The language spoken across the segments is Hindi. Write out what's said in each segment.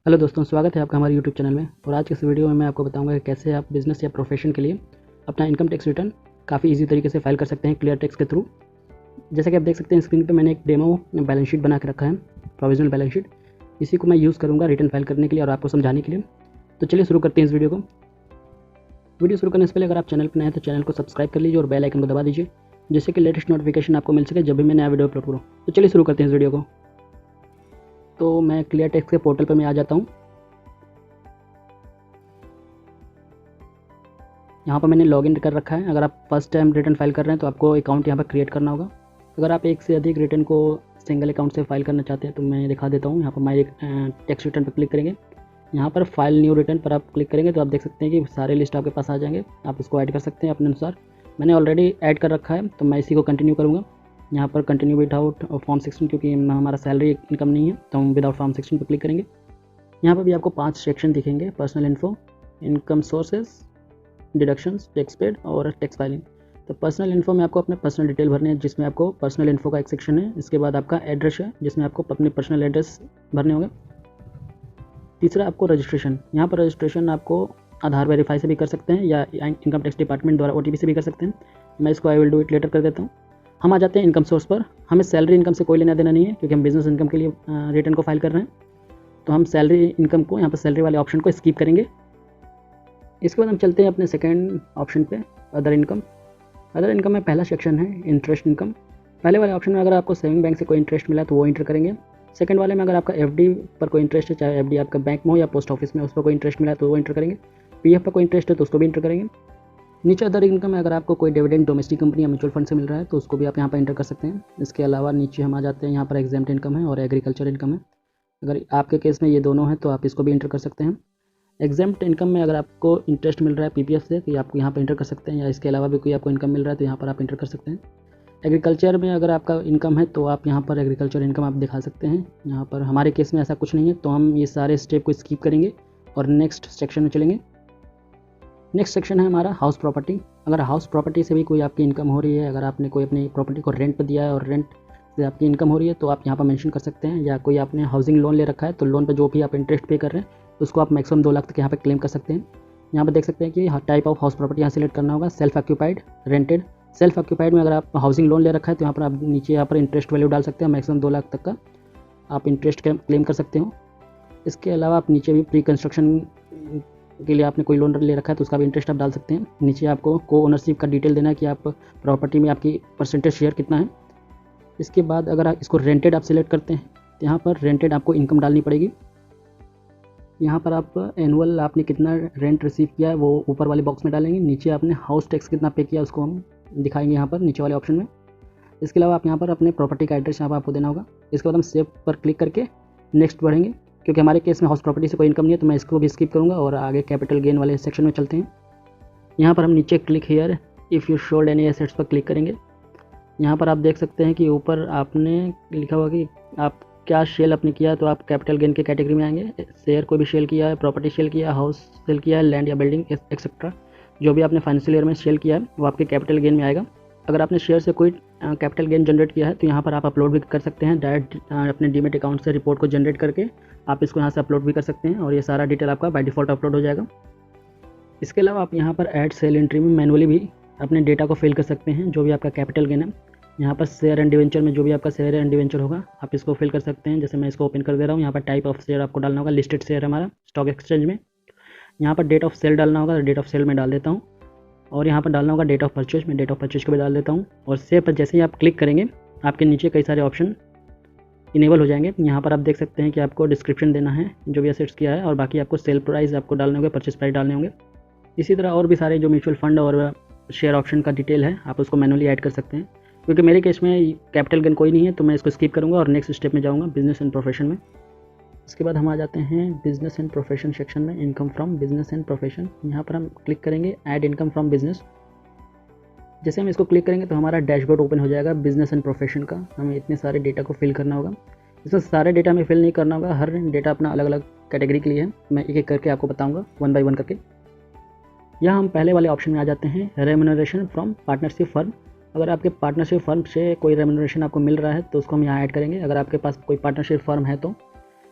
हेलो दोस्तों, स्वागत है आपका हमारे यूट्यूब चैनल में। और आज के इस वीडियो में मैं आपको बताऊंगा कि कैसे आप बिज़नेस या प्रोफेशन के लिए अपना इनकम टैक्स रिटर्न काफ़ी इजी तरीके से फाइल कर सकते हैं क्लियर टैक्स के थ्रू। जैसे कि आप देख सकते हैं स्क्रीन पे मैंने एक डेमो बैलेंस शीट बना के रखा है, प्रोविजनल बैलेंस शीट। इसी को मैं यूज़ करूँगा रिटर्न फाइल करने के लिए और आपको समझाने के लिए। तो चलिए शुरू करते हैं इस वीडियो को। वीडियो शुरू करने से पहले अगर आप चैनल पर नए हैं तो चैनल को सब्सक्राइब कर लीजिए और बेल आइकन को दबा दीजिए, जिससे कि लेटेस्ट नोटिफिकेशन आपको मिल सके जब भी मैं नया वीडियो अपलोड करूँ। तो चलिए शुरू करते हैं इस वीडियो को। तो मैं क्लियर टैक्स के पोर्टल पर मैं आ जाता हूँ। यहाँ पर मैंने लॉगिन कर रखा है। अगर आप फर्स्ट टाइम रिटर्न फाइल कर रहे हैं तो आपको अकाउंट यहाँ पर क्रिएट करना होगा। अगर आप एक से अधिक रिटर्न को सिंगल अकाउंट से फाइल करना चाहते हैं तो मैं दिखा देता हूँ। यहाँ पर माई टैक्स रिटर्न पर क्लिक करेंगे। यहाँ पर फाइल न्यू रिटर्न पर आप क्लिक करेंगे तो आप देख सकते हैं कि सारे लिस्ट आपके पास आ जाएंगे। आप इसको ऐड कर सकते हैं अपने अनुसार। मैंने ऑलरेडी ऐड कर रखा है तो मैं इसी को कंटिन्यू करूँगा। यहाँ पर कंटिन्यू विदाउट फॉर्म 16, क्योंकि हमारा सैलरी इनकम नहीं है तो हम विदाउट फॉर्म 16 पर क्लिक करेंगे। यहाँ पर भी आपको 5 सेक्शन दिखेंगे: personal info, income sources, deductions, tax paid और टैक्स फाइलिंग। तो पर्सनल इन्फो में आपको अपने पर्सनल डिटेल भरने हैं, जिसमें आपको पर्सनल इन्फो का एक सेक्शन है। इसके बाद आपका एड्रेस है, जिसमें आपको अपने पर्सनल एड्रेस भरने होंगे। तीसरा आपको रजिस्ट्रेशन। यहाँ पर रजिस्ट्रेशन आपको आधार वेरीफाई से भी कर सकते हैं या इनकम टैक्स डिपार्टमेंट द्वारा OTP से भी कर सकते हैं। मैं इसको I will do it later कर देता हूँ। हम आ जाते हैं इनकम सोर्स पर। हमें सैलरी इनकम से कोई लेना देना नहीं है, क्योंकि हम बिजनेस इनकम के लिए रिटर्न को फाइल कर रहे हैं। तो हम सैलरी इनकम को, यहाँ पर सैलरी वाले ऑप्शन को स्किप करेंगे। इसके बाद हम चलते हैं अपने सेकेंड ऑप्शन पे, अदर इनकम। अदर इनकम में पहला सेक्शन है इंटरेस्ट इनकम। पहले वाले ऑप्शन में अगर आपको सेविंग बैंक से कोई इंटरेस्ट मिला तो वो इंटर करेंगे। सेकंड वाले में अगर आपका FD पर कोई इंटरेस्ट है, चाहे FD आपका बैंक में हो या पोस्ट ऑफिस में, उस पर कोई इंटरेस्ट मिला तो वो इंटर करेंगे। PF पर कोई इंटरेस्ट है तो उसको भी इंटर करेंगे। नीचे अदर इनकम में अगर आपको कोई डिविडेंड डोमेस्टिक कंपनी या म्यूचुअल फंड से मिल रहा है तो उसको भी आप यहाँ पर इंटर कर सकते हैं। इसके अलावा नीचे हम आ जाते हैं, यहाँ पर एग्जाम्प्ट इनकम है और एग्रीकल्चर इनकम है। अगर आपके केस में ये दोनों हैं तो आप इसको भी इंटर कर सकते हैं। एग्जाम्प्ट इनकम में अगर आपको इंटरेस्ट मिल रहा है PPF से तो आप यहाँ पर इंटर कर सकते हैं, या इसके अलावा भी कोई आपको इनकम मिल रहा है तो यहाँ पर आप इंटर कर सकते हैं। एग्रीकल्चर में अगर आपका इनकम है तो आप यहाँ पर एग्रीकल्चर इनकम आप दिखा सकते हैं। यहाँ पर हमारे केस में ऐसा कुछ नहीं है तो हम ये सारे स्टेप को स्किप करेंगे और नेक्स्ट सेक्शन में चलेंगे। नेक्स्ट सेक्शन है हमारा हाउस प्रॉपर्टी। अगर हाउस प्रॉपर्टी से भी कोई आपकी इनकम हो रही है, अगर आपने कोई अपनी प्रॉपर्टी को रेंट पर दिया है और रेंट से आपकी इनकम हो रही है तो आप यहाँ पर मेंशन कर सकते हैं। या कोई आपने हाउसिंग लोन ले रखा है तो लोन पर जो भी आप इंटरेस्ट पे कर रहे हैं उसको आप मैक्सिमम 2 लाख तक यहाँ पर क्लेम कर सकते हैं। यहाँ पर देख सकते हैं कि टाइप ऑफ हाउस प्रॉपर्टी यहाँ सेलेक्ट करना होगा: self occupied, rented. Self occupied में अगर आप हाउसिंग लोन ले रखा है तो यहाँ पर आप नीचे यहाँ पर इंटरेस्ट वैल्यू डाल सकते हैं। मैक्सिमम 2 लाख तक का आप इंटरेस्ट क्लेम कर सकते हो। इसके अलावा आप नीचे भी प्री कंस्ट्रक्शन के लिए आपने कोई लोन ले रखा है तो उसका भी इंटरेस्ट आप डाल सकते हैं। नीचे आपको को ओनरशिप का डिटेल देना है कि आप प्रॉपर्टी में आपकी परसेंटेज शेयर कितना है। इसके बाद अगर आप इसको रेंटेड आप सिलेक्ट करते हैं तो यहाँ पर रेंटेड आपको इनकम डालनी पड़ेगी। यहाँ पर आप एनुअल आपने कितना रेंट रिसीव किया है वो ऊपर वाले बॉक्स में डालेंगे। नीचे आपने हाउस टैक्स कितना पे किया उसको हम दिखाएंगे यहाँ पर नीचे वाले ऑप्शन में। इसके अलावा आप यहाँ पर अपने प्रॉपर्टी का एड्रेस यहाँ पर आपको देना होगा। इसके बाद हम सेव पर क्लिक करके नेक्स्ट बढ़ेंगे। क्योंकि हमारे केस में हाउस प्रॉपर्टी से कोई इनकम नहीं है तो मैं इसको भी स्किप करूँगा और आगे कैपिटल गेन वाले सेक्शन में चलते हैं। यहाँ पर हम नीचे click here if you sold any assets पर क्लिक करेंगे। यहाँ पर आप देख सकते हैं कि ऊपर आपने लिखा हुआ कि आप क्या सेल आपने किया है, तो आप कैपिटल गेन के कैटेगरी में आएंगे। शेयर कोई भी सेल किया है, प्रॉपर्टी सेल किया है, हाउस सेल किया है, लैंड या बिल्डिंग एक्सेट्रा, जो भी आपने फाइनेंशियल ईयर में सेल किया है वो आपके कैपिटल गेन में आएगा। अगर आपने शेयर से कोई कैपिटल गेन जनरेट किया है तो यहाँ पर आप अपलोड भी कर सकते हैं। डायरेक्ट अपने डीमेट अकाउंट से रिपोर्ट को जनरेट करके आप इसको यहाँ से अपलोड भी कर सकते हैं और ये सारा डिटेल आपका बाय डिफ़ॉल्ट अपलोड हो जाएगा। इसके अलावा आप यहाँ पर ऐड सेल एंट्री में मैनुअली भी अपने डेटा को फिल कर सकते हैं, जो भी आपका कैपिटल गेन है। यहाँ पर शेयर एंड डिवेंचर में जो भी आपका शेयर एंड डिवेंचर होगा आप इसको फिल कर सकते हैं। जैसे मैं इसको ओपन कर दे रहा हूँ। यहाँ पर टाइप ऑफ शेयर आपको डालना होगा, लिस्टेड शेयर है हमारा स्टॉक एक्सचेंज में। यहाँ पर डेट ऑफ सेल डालना होगा, डेट ऑफ सेल में डाल देता हूँ। और यहाँ पर डालना होगा डेट ऑफ परचेज, में डेट ऑफ परचेज को भी डाल देता हूँ। और सेव पर जैसे ही आप क्लिक करेंगे आपके नीचे कई सारे ऑप्शन इनेबल हो जाएंगे। यहाँ पर आप देख सकते हैं कि आपको डिस्क्रिप्शन देना है जो भी एसेट्स किया है, और बाकी आपको सेल प्राइस आपको डालने होंगे, परचेज प्राइस डालने होंगे। इसी तरह और भी सारे जो म्यूचुअल फंड और शेयर ऑप्शन का डिटेल है आप उसको मैनुअली ऐड कर सकते हैं। क्योंकि मेरे केस में कैपिटल गेन कोई नहीं है तो मैं इसको स्किप करूँगा और नेक्स्ट स्टेप में जाऊँगा बिजनेस एंड प्रोफेशन में। इसके बाद हम आ जाते हैं बिजनेस एंड प्रोफेशन सेक्शन में, income from business and profession. यहाँ पर हम क्लिक करेंगे ऐड इनकम फ्रॉम बिजनेस। जैसे हम इसको क्लिक करेंगे तो हमारा डैशबोर्ड ओपन हो जाएगा बिजनेस एंड प्रोफेशन का। हमें इतने सारे डेटा को फिल करना होगा। इसमें सारे डेटा हमें फिल नहीं करना होगा, हर डेटा अपना अलग अलग कैटेगरी के लिए है। मैं एक एक करके आपको बताऊँगा 1 बाय 1 करके। यहाँ हम पहले वाले ऑप्शन में आ जाते हैं रेम्यूनरेशन फ्रॉम पार्टनरशिप फर्म। अगर आपके पार्टनरशिप फर्म से कोई रेम्यूनरेशन आपको मिल रहा है तो उसको हम यहाँ ऐड करेंगे। अगर आपके पास कोई पार्टनरशिप फर्म है तो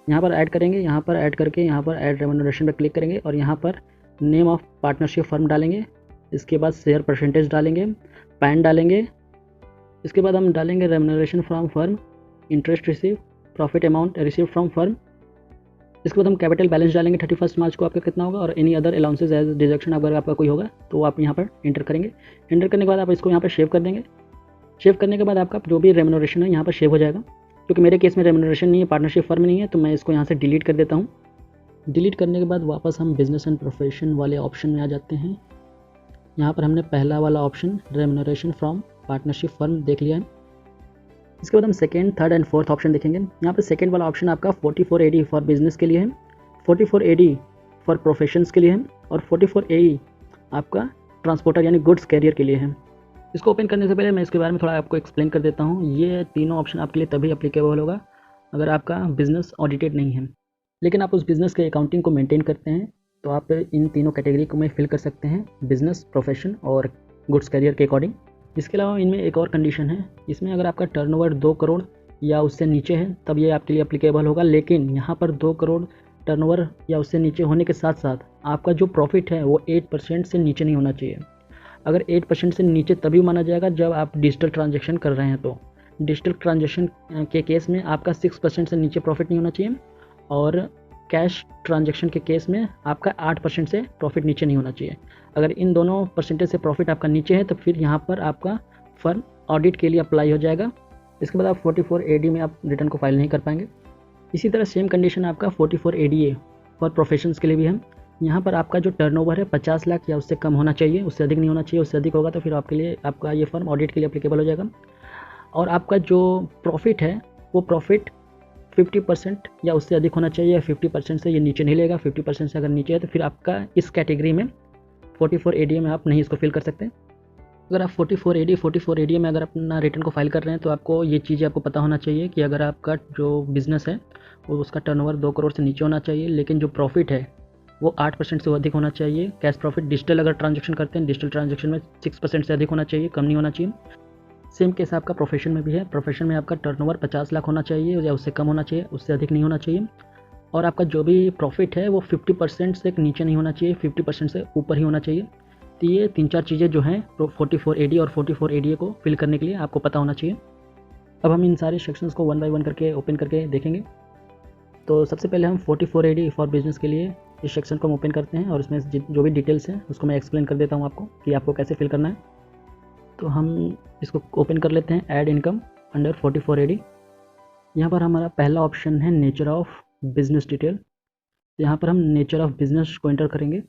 यहाँ पर ऐड करेंगे, यहाँ पर ऐड करके यहाँ पर ऐड रेम्यूनरेशन पर क्लिक करेंगे और यहाँ पर नेम ऑफ पार्टनरशिप फर्म डालेंगे। इसके बाद शेयर परसेंटेज डालेंगे, पैन डालेंगे। इसके बाद हम डालेंगे remuneration from firm, interest receive, profit amount receive from firm. इसके बाद हम कैपिटल बैलेंस डालेंगे 31 मार्च को आपका कितना होगा, और any other allowances as deduction अगर आपका कोई होगा तो आप यहाँ पर इंटर करेंगे। इंटर करने के बाद आप इसको यहाँ पर सेव कर देंगे। सेव करने के बाद आपका जो भी रेम्यूनरेशन है यहाँ पर सेव हो जाएगा। क्योंकि मेरे केस में रेम्यूनरेशन नहीं है, पार्टनरशिप फर्म नहीं है, तो मैं इसको यहाँ से डिलीट कर देता हूँ। डिलीट करने के बाद वापस हम बिजनेस एंड प्रोफेशन वाले ऑप्शन में आ जाते हैं। यहाँ पर हमने पहला वाला option remuneration from partnership firm देख लिया है। इसके बाद हम second, third and fourth option देखेंगे। यहाँ पर सेकेंड वाला ऑप्शन आपका 44AD फॉर बिजनेस के लिए है, 44AD फॉर प्रोफेशंस के लिए है, और 44AE आपका ट्रांसपोर्टर यानी गुड्स कैरियर के लिए है। इसको ओपन करने से पहले मैं इसके बारे में थोड़ा आपको एक्सप्लेन कर देता हूँ। ये तीनों ऑप्शन आपके लिए तभी अप्लीकेबल होगा अगर आपका बिजनेस ऑडिटेड नहीं है, लेकिन आप उस बिज़नेस के अकाउंटिंग को मेंटेन करते हैं तो आप इन तीनों कैटेगरी को में फिल कर सकते हैं, बिजनेस, प्रोफेशन और गुड्स कैरियर के अकॉर्डिंग। इसके अलावा इनमें एक और कंडीशन है, इसमें अगर आपका टर्नओवर 2 करोड़ या उससे नीचे है तब ये आपके लिए अप्लीकेबल होगा। लेकिन यहाँ पर 2 करोड़ टर्नओवर या उससे नीचे होने के साथ साथ आपका जो प्रॉफिट है वो 8% से नीचे नहीं होना चाहिए। अगर 8% से नीचे तभी माना जाएगा जब आप डिजिटल ट्रांजेक्शन कर रहे हैं। तो डिजिटल ट्रांजेक्शन के केस में आपका 6% से नीचे प्रॉफिट नहीं होना चाहिए, और कैश ट्रांजैक्शन के केस में आपका 8% से प्रॉफिट नीचे नहीं होना चाहिए। अगर इन दोनों परसेंटेज से प्रॉफिट आपका नीचे है तो फिर यहाँ पर आपका फर्म ऑडिट के लिए अप्लाई हो जाएगा। इसके बाद आप 44AD में आप रिटर्न को फाइल नहीं कर पाएंगे। इसी तरह सेम कंडीशन आपका 44ADA फॉर प्रोफेशंस के लिए भी है। यहाँ पर आपका जो टर्नओवर है 50 लाख या उससे कम होना चाहिए, उससे अधिक नहीं होना चाहिए। उससे अधिक होगा तो फिर आपके लिए आपका ये फर्म ऑडिट के लिए अप्लीकेबल हो जाएगा। और आपका जो प्रॉफिट है वो प्रॉफिट 50% या उससे अधिक होना चाहिए, 50% से ये नीचे नहीं लेगा। 50% से अगर नीचे है तो फिर आपका इस कैटेगरी में 44AD में आप नहीं इसको फिल कर सकते। अगर आप 44AD में अगर अपना रिटर्न को फाइल कर रहे हैं तो आपको ये चीज़ें आपको पता होना चाहिए कि अगर आपका जो बिज़नेस है वो उसका टर्नओवर 2 करोड़ से नीचे होना चाहिए, लेकिन जो प्रॉफिट है वो 8% से अधिक होना चाहिए। कैश प्रॉफिट डिजिटल अगर ट्रांजेक्शन करते हैं, डिजिटल ट्रांजेक्शन में 6% से अधिक होना चाहिए, कम नहीं होना चाहिए। सेम केस आपका प्रोफेशन में भी है। प्रोफेशन में आपका टर्नओवर 50 लाख होना चाहिए या उससे कम होना चाहिए, उससे अधिक नहीं होना चाहिए। और आपका जो भी प्रॉफिट है वो 50% से नीचे नहीं होना चाहिए, 50% से ऊपर ही होना चाहिए। तो ये 3-4 चीज़ें जो हैं 44AD और 44ADA को फिल करने के लिए आपको पता होना चाहिए। अब हम इन सारे सेक्शंस को 1 बाय 1 करके ओपन करके देखेंगे। तो सबसे पहले हम 44AD फॉर बिजनेस के लिए इस सेक्शन को हम ओपन करते हैं और इसमें जो भी डिटेल्स हैं उसको मैं एक्सप्लेन कर देता हूँ आपको कि आपको कैसे फिल करना है। तो हम इसको ओपन कर लेते हैं, ऐड इनकम अंडर 44AD। यहाँ पर हमारा पहला ऑप्शन है नेचर ऑफ बिजनेस डिटेल। यहाँ पर हम नेचर ऑफ बिजनेस को एंटर करेंगे।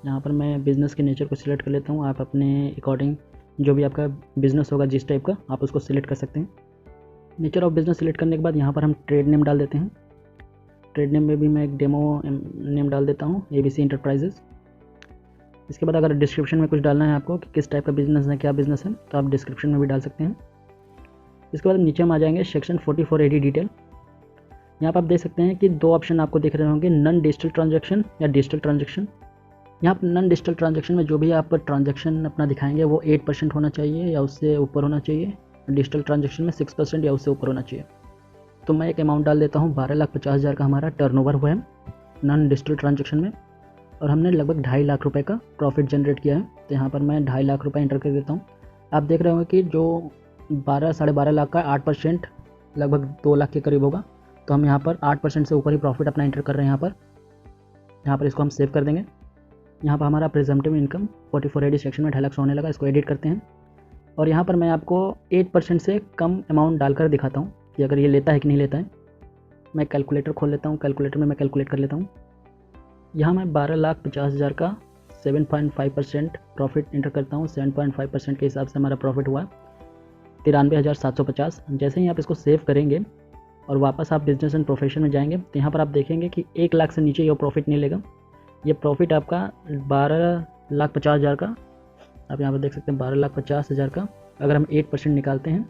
यहाँ पर मैं बिज़नेस के नेचर को सिलेक्ट कर लेता हूँ। आप अपने अकॉर्डिंग जो भी आपका बिज़नेस होगा जिस टाइप का आप उसको सिलेक्ट कर सकते हैं। नेचर ऑफ बिज़नेस सिलेक्ट करने के बाद यहाँ पर हम ट्रेड नेम डाल देते हैं। ट्रेड नेम में भी मैं एक डेमो नेम डाल देता हूँ, ABC इंटरप्राइजेज़। इसके बाद अगर डिस्क्रिप्शन में कुछ डालना है आपको कि किस टाइप का बिज़नेस है, क्या बिज़नेस है, तो आप डिस्क्रिप्शन में भी डाल सकते हैं। इसके बाद नीचे हम आ जाएंगे सेक्शन 44AD डिटेल। यहाँ पर आप देख सकते हैं कि 2 ऑप्शन आपको दिख रहे होंगे, नॉन डिजिटल ट्रांजैक्शन या डिजिटल ट्रांजैक्शन। यहाँ पर नॉन डिजिटल ट्रांजैक्शन में जो भी आप ट्रांजैक्शन अपना दिखाएंगे वो 8% होना चाहिए या उससे ऊपर होना चाहिए। डिजिटल ट्रांजैक्शन में 6% या उससे ऊपर होना चाहिए। तो मैं एक अमाउंट डाल देता हूँ, 12,50,000 का हमारा टर्नओवर हुआ है नॉन डिजिटल ट्रांजैक्शन में, और हमने लगभग 2.5 लाख रुपए का प्रॉफिट जनरेट किया है। तो यहाँ पर मैं 2.5 लाख रुपए एंटर कर देता हूँ। आप देख रहे होंगे कि जो 12-12.5 लाख का 8% लगभग 2 लाख के करीब होगा। तो हम यहाँ पर 8% से ऊपर ही प्रॉफिट अपना एंटर कर रहे हैं। यहाँ पर इसको हम सेव कर देंगे। यहाँ पर हमारा प्रेजम्पटिव इनकम 44AD सेक्शन में 2.5 लाख होने लगा। इसको एडिट करते हैं और यहाँ पर मैं आपको 8% से कम अमाउंट डालकर दिखाता हूँ कि अगर ये लेता है कि नहीं लेता है। मैं कैलकुलेटर खोल लेता हूँ, कैलकुलेटर में मैं कैलकुलेट कर लेता हूँ। यहाँ मैं 12,50,000 का 7.5% प्रॉफिट एंटर करता हूँ। 7.5% के हिसाब से हमारा प्रॉफिट हुआ 93,750। जैसे ही आप इसको सेव करेंगे और वापस आप बिजनेस एंड प्रोफेशन में जाएंगे तो यहाँ पर आप देखेंगे कि 1 लाख से नीचे ये प्रॉफिट नहीं लेगा। ये प्रॉफिट आपका 12,50,000 का, आप यहाँ पर देख सकते हैं 12,50,000 का अगर हम 8% निकालते हैं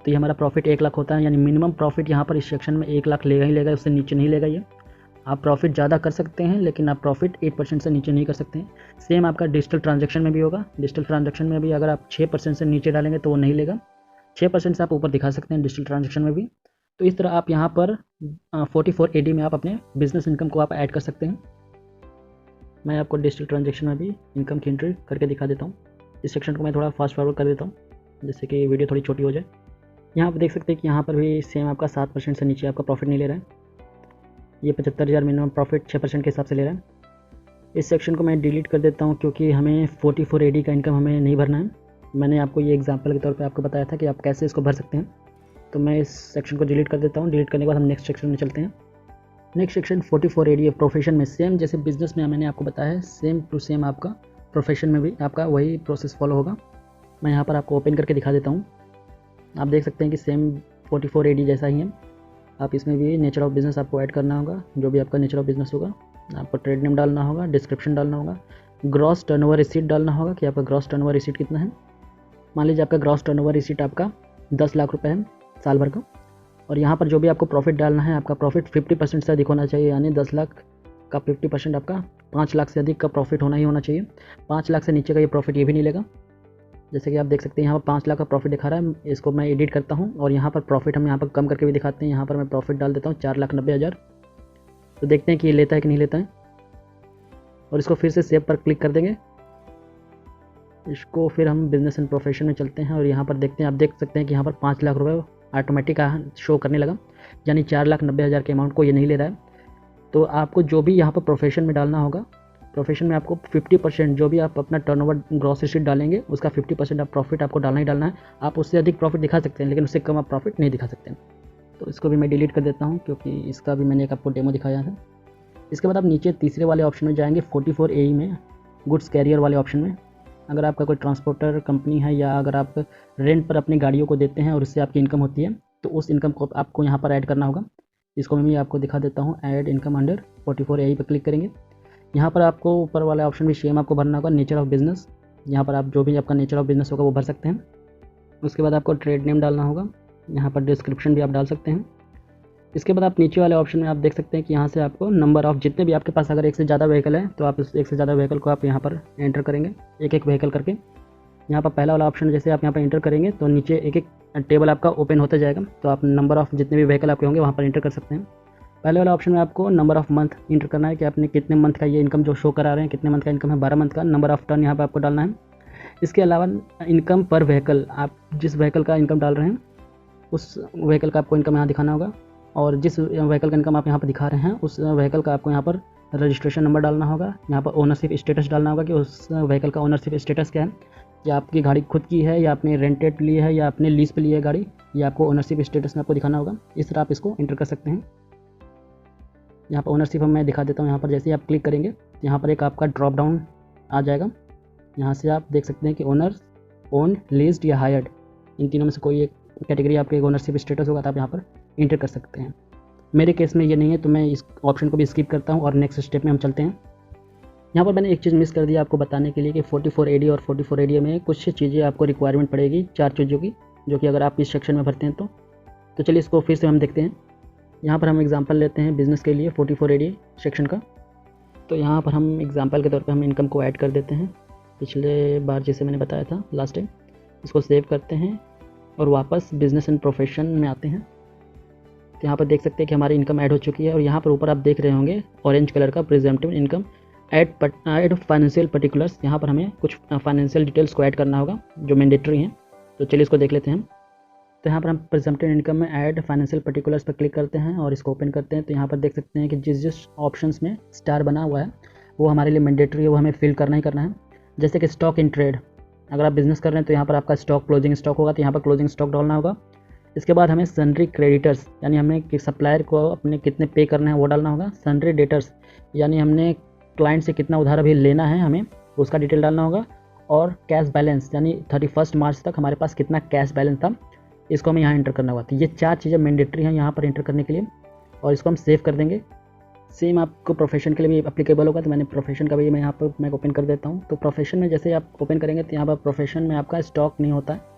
तो ये हमारा प्रॉफिट 1 लाख होता है। यानी मिनिमम प्रॉफिट यहाँ पर इस सेक्शन में 1 लाख लेगा ही लेगा, उससे नीचे नहीं लेगा। ये आप प्रॉफिट ज़्यादा कर सकते हैं लेकिन आप प्रॉफिट 8% से नीचे नहीं कर सकते हैं। सेम आपका डिजिटल ट्रांजैक्शन में भी होगा। डिजिटल ट्रांजैक्शन में भी अगर आप 6% से नीचे डालेंगे तो वो नहीं लेगा। 6% से आप ऊपर दिखा सकते हैं डिजिटल ट्रांजेक्शन में भी। तो इस तरह आप यहाँ पर 44 AD में आप अपने बिजनेस इनकम को आप ऐड कर सकते हैं। मैं आपको डिजिटल ट्रांजेक्शन में भी इनकम की एंट्री करके दिखा देता हूँ। इस सेक्शन को मैं थोड़ा फास्ट फॉरवर्ड कर देता हूँ जिससे कि वीडियो थोड़ी छोटी हो जाए। यहाँ पर देख सकते हैं कि यहाँ पर भी सेम आपका 7% से नीचे आपका प्रॉफिट नहीं ले रहा है। ये 75,000 मिनिमम प्रॉफिट 6% के हिसाब से ले रहा है। इस सेक्शन को मैं डिलीट कर देता हूँ क्योंकि हमें 44 AD का इनकम हमें नहीं भरना है। मैंने आपको ये एग्जांपल के तौर पे आपको बताया था कि आप कैसे इसको भर सकते हैं। तो मैं इस सेक्शन को डिलीट कर देता हूँ। डिलीट करने के बाद हम नेक्स्ट सेक्शन में चलते हैं। नेक्स्ट सेक्शन 44 AD प्रोफेशन में सेम जैसे बिजनेस में मैंने आपको बताया है सेम टू सेम आपका प्रोफेशन में भी आपका वही प्रोसेस फॉलो होगा। मैं यहाँ पर आपको ओपन करके दिखा देता हूँ। आप देख सकते हैं कि सेम 44 AD जैसा ही है। आप इसमें भी नेचर ऑफ बिज़नेस आपको ऐड करना होगा। जो भी आपका नेचर ऑफ बिज़नेस होगा आपको ट्रेड नेम डालना होगा, डिस्क्रिप्शन डालना होगा, ग्रॉस टर्नओवर रिसीट डालना होगा कि आपका ग्रॉस टर्नओवर रिसीट कितना है। मान लीजिए आपका ग्रॉस टर्नओवर रिसीट आपका 10 लाख रुपए है साल भर का। और यहाँ पर जो भी आपको प्रॉफिट डालना है आपका प्रॉफिट 50% से अधिक होना चाहिए, यानी 10 लाख का 50% आपका 5 लाख से अधिक का प्रॉफिट होना ही होना चाहिए। 5 लाख से नीचे का ये प्रॉफिट ये भी नहीं लेगा। जैसे कि आप देख सकते हैं यहाँ पर 5 लाख का प्रॉफिट दिखा रहा है। इसको मैं एडिट करता हूँ और यहाँ पर प्रॉफिट हम यहाँ पर कम करके भी दिखाते हैं। यहाँ पर मैं प्रॉफिट डाल देता हूँ 4,90,000। तो देखते हैं कि ये लेता है कि नहीं लेता है। और इसको फिर से सेव पर क्लिक कर देंगे। इसको फिर हम बिजनेस एंड प्रोफेशन में चलते हैं और यहाँ पर देखते हैं। आप देख सकते हैं कि यहाँ पर 5 लाख रुपये ऑटोमेटिक शो करने लगा, यानी 4,90,000 के अमाउंट को ये नहीं ले रहा है। तो आपको जो भी यहाँ पर प्रोफेशन में डालना होगा, प्रोफेशन में आपको 50% जो भी आप अपना टर्नओवर ग्रॉस रिसीट डालेंगे उसका 50% आप प्रॉफिट आपको डालना ही डालना है। आप उससे अधिक प्रॉफिट दिखा सकते हैं लेकिन उससे कम आप प्रॉफिट नहीं दिखा सकते हैं। तो इसको भी मैं डिलीट कर देता हूँ क्योंकि इसका भी मैंने एक आपको डेमो दिखाया है। इसके बाद आप नीचे तीसरे वाले ऑप्शन में जाएंगे 44 AE में, गुड्स कैरियर वाले ऑप्शन में। अगर आपका कोई ट्रांसपोर्टर कंपनी है या अगर आप रेंट पर अपनी गाड़ियों को देते हैं और उससे आपकी इनकम होती है तो उस इनकम को आपको यहाँ पर ऐड करना होगा। इसको मैं आपको दिखा देता हूँ। ऐड इनकम अंडर 44 AE पर क्लिक करेंगे। यहाँ पर आपको ऊपर वाला ऑप्शन भी सेम आपको भरना होगा, नेचर ऑफ बिजनेस। यहाँ पर आप जो भी आपका नेचर ऑफ बिजनेस होगा वो भर सकते हैं। उसके बाद आपको ट्रेड नेम डालना होगा। यहाँ पर डिस्क्रिप्शन भी आप डाल सकते हैं। इसके बाद आप नीचे वाले ऑप्शन में आप देख सकते हैं कि यहाँ से आपको नंबर ऑफ जितने भी आपके पास अगर एक से ज़्यादा व्हीकल है तो आप इस एक से ज़्यादा व्हीकल को आप यहाँ पर एंटर करेंगे, एक एक व्हीकल करके। यहाँ पर पहला वाला ऑप्शन जैसे आप यहाँ पर एंटर करेंगे तो नीचे एक एक टेबल आपका ओपन होता जाएगा। तो आप नंबर ऑफ जितने भी व्हीकल आपके होंगे वहाँ पर एंटर कर सकते हैं। पहले वाला ऑप्शन में आपको नंबर ऑफ मंथ इंटर करना है कि आपने कितने मंथ का ये इनकम जो शो करा रहे हैं, कितने मंथ का इनकम है, 12 मंथ का। नंबर ऑफ टर्न यहाँ पर आपको डालना है। इसके अलावा इनकम पर व्हीकल, आप जिस व्हीकल का इनकम डाल रहे हैं उस व्हीकल का आपको इनकम यहाँ दिखाना होगा। और जिस व्हीकल का इनकम आप यहाँ पर दिखा रहे हैं उस व्हीकल का आपको यहाँ पर रजिस्ट्रेशन नंबर डालना होगा। यहाँ पर ओनरशिप स्टेटस डालना होगा कि उस व्हीकल का ओनरशिप स्टेटस क्या है, या आपकी गाड़ी खुद की है या आपने रेंटेड ली है या आपने लीज पे ली है गाड़ी, या आपको ओनरशिप स्टेटस में आपको दिखाना होगा। इस तरह आप इसको इंटर कर सकते हैं। यहाँ पर ओनरशिप मैं दिखा देता हूँ। यहाँ पर जैसे ही आप क्लिक करेंगे तो यहाँ पर एक आपका ड्रॉप डाउन आ जाएगा। यहाँ से आप देख सकते हैं कि ओनर, ओन, लीज्ड या हायर्ड, इन तीनों में से कोई एक कैटेगरी आपके ओनरशिप स्टेटस होगा तो आप यहाँ पर इंटर कर सकते हैं। मेरे केस में ये नहीं है तो मैं इस ऑप्शन को भी स्किप करता हूँ और नेक्स्ट स्टेप में हम चलते हैं। यहाँ पर मैंने एक चीज़ मिस कर दी आपको बताने के लिए कि 44 AD और 44 AD में कुछ चीज़ें आपको रिक्वायरमेंट पड़ेगी, 4 चीज़ों की, जो कि अगर आप इस सेक्शन में भरते हैं तो चलिए इसको फिर से हम देखते हैं। यहाँ पर हम एग्जांपल लेते हैं बिज़नेस के लिए 44 AD सेक्शन का। तो यहाँ पर हम एग्जांपल के तौर पे हम इनकम को ऐड कर देते हैं पिछले बार जैसे मैंने बताया था लास्ट टाइम। इसको सेव करते हैं और वापस बिज़नेस एंड प्रोफेशन में आते हैं। तो यहाँ पर देख सकते हैं कि हमारी इनकम ऐड हो चुकी है और यहाँ पर ऊपर आप देख रहे होंगे ऑरेंज कलर का presentable income add financial particulars. यहाँ पर हमें कुछ फाइनेंशियल डिटेल्स को ऐड करना होगा जो मैंडेटरी हैं। तो चलिए इसको देख लेते हैं। तो यहाँ पर हम प्रेजेंटेड इनकम में ऐड फाइनेंशियल पर्टिकुलर्स पर क्लिक करते हैं और इसको ओपन करते हैं। तो यहाँ पर देख सकते हैं कि जिस ऑप्शंस में स्टार बना हुआ है वो हमारे लिए मैंडेटरी है, वो हमें फिल करना ही करना है। जैसे कि स्टॉक इन ट्रेड, अगर आप बिजनेस कर रहे हैं तो यहाँ पर आपका स्टॉक क्लोजिंग स्टॉक होगा तो यहाँ पर क्लोजिंग स्टॉक डालना होगा। इसके बाद हमें सन्ड्री क्रेडिटर्स, यानी हमें कि सप्लायर को अपने कितने पे करना है वो डालना होगा। सन्ड्री डेटर्स, यानी हमने क्लाइंट से कितना उधार अभी लेना है हमें उसका डिटेल डालना होगा। और कैश बैलेंस, यानी 31 मार्च तक हमारे पास कितना कैश बैलेंस था, इसको हमें यहाँ एंटर करना होगा। तो ये 4 चीज़ें मैंडेटरी हैं यहाँ पर एंटर करने के लिए और इसको हम सेव कर देंगे। सेम आपको प्रोफेशन के लिए भी एप्लीकेबल होगा। तो मैंने प्रोफेशन का भी मैं यहाँ पर मैं ओपन कर देता हूँ। तो प्रोफेशन में जैसे आप ओपन करेंगे तो यहाँ पर प्रोफेशन में आपका स्टॉक नहीं होता है।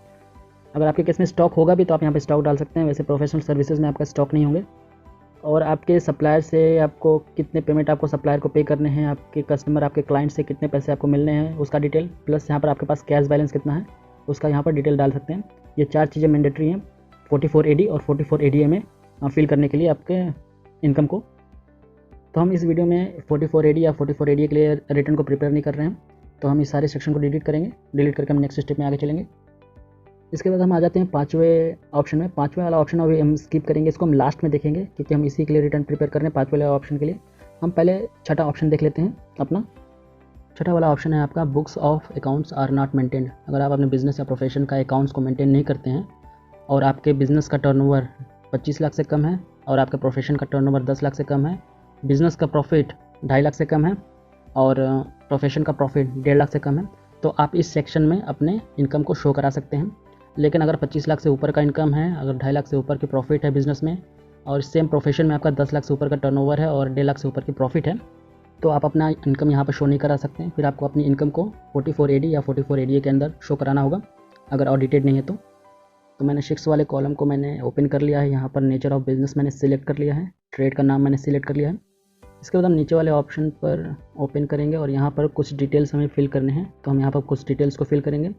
अगर आपके केस में स्टॉक होगा भी तो आप यहाँ पे स्टॉक डाल सकते हैं। वैसे प्रोफेशनल सर्विसेज में आपका स्टॉक नहीं होंगे। और आपके सप्लायर से आपको कितने पेमेंट आपको सप्लायर को पे करने हैं, आपके कस्टमर आपके क्लाइंट से कितने पैसे आपको मिलने हैं उसका डिटेल, प्लस यहाँ पर आपके पास कैश बैलेंस कितना है उसका यहाँ पर डिटेल डाल सकते हैं। ये 4 चीज़ें मैंडेटरी हैं 44 AD और 44 ADA में फिल करने के लिए आपके इनकम को। तो हम इस वीडियो में 44 AD या 44 ADA के लिए रिटर्न को प्रिपेयर नहीं कर रहे हैं, तो हम इस सारे सेक्शन को डिलीट करेंगे। डिलीट करके हम नेक्स्ट स्टेप में आगे चलेंगे। इसके बाद हम आ जाते हैं 5वें ऑप्शन में। 5वें वाला ऑप्शन अभी हम स्किप करेंगे, इसको हम लास्ट में देखेंगे क्योंकि हम इसी के लिए रिटर्न प्रिपेयर कर रहे हैं 5वें वाले ऑप्शन के लिए। हम पहले छठा ऑप्शन देख लेते हैं अपना। छठा वाला ऑप्शन है आपका books of accounts are not maintained. अगर आप अपने बिजनेस या प्रोफेशन का अकाउंट्स को मेंटेन नहीं करते हैं और आपके बिजनेस का टर्नओवर 25 लाख से कम है और आपके प्रोफेशन का टर्नओवर 10 लाख से कम है, बिजनेस का प्रॉफिट 2.5 लाख से कम है और प्रोफेशन का प्रॉफिट 1.5 लाख से कम है, तो आप इस सेक्शन में अपने इनकम को शो करा सकते हैं। लेकिन अगर 25 लाख से ऊपर का इनकम है, अगर 2.5 लाख से ऊपर की प्रॉफिट है बिजनेस में और सेम प्रोफेशन में आपका 10 लाख से ऊपर का टर्नओवर है और 1.5 लाख से ऊपर की प्रॉफिट है, तो आप अपना इनकम यहाँ पर शो नहीं करा सकते हैं। फिर आपको अपनी इनकम को 44 AD या 44 ADA के अंदर शो कराना होगा अगर ऑडिटेड नहीं है तो मैंने 6 वाले कॉलम को मैंने ओपन कर लिया है। यहाँ पर नेचर ऑफ बिजनेस मैंने सिलेक्ट कर लिया है, ट्रेड का नाम मैंने सिलेक्ट कर लिया है। इसके बाद हम नीचे वाले ऑप्शन पर ओपन करेंगे और यहाँ पर कुछ डिटेल्स हमें फिल करने हैं, तो हम यहाँ पर कुछ डिटेल्स को फिल करेंगे,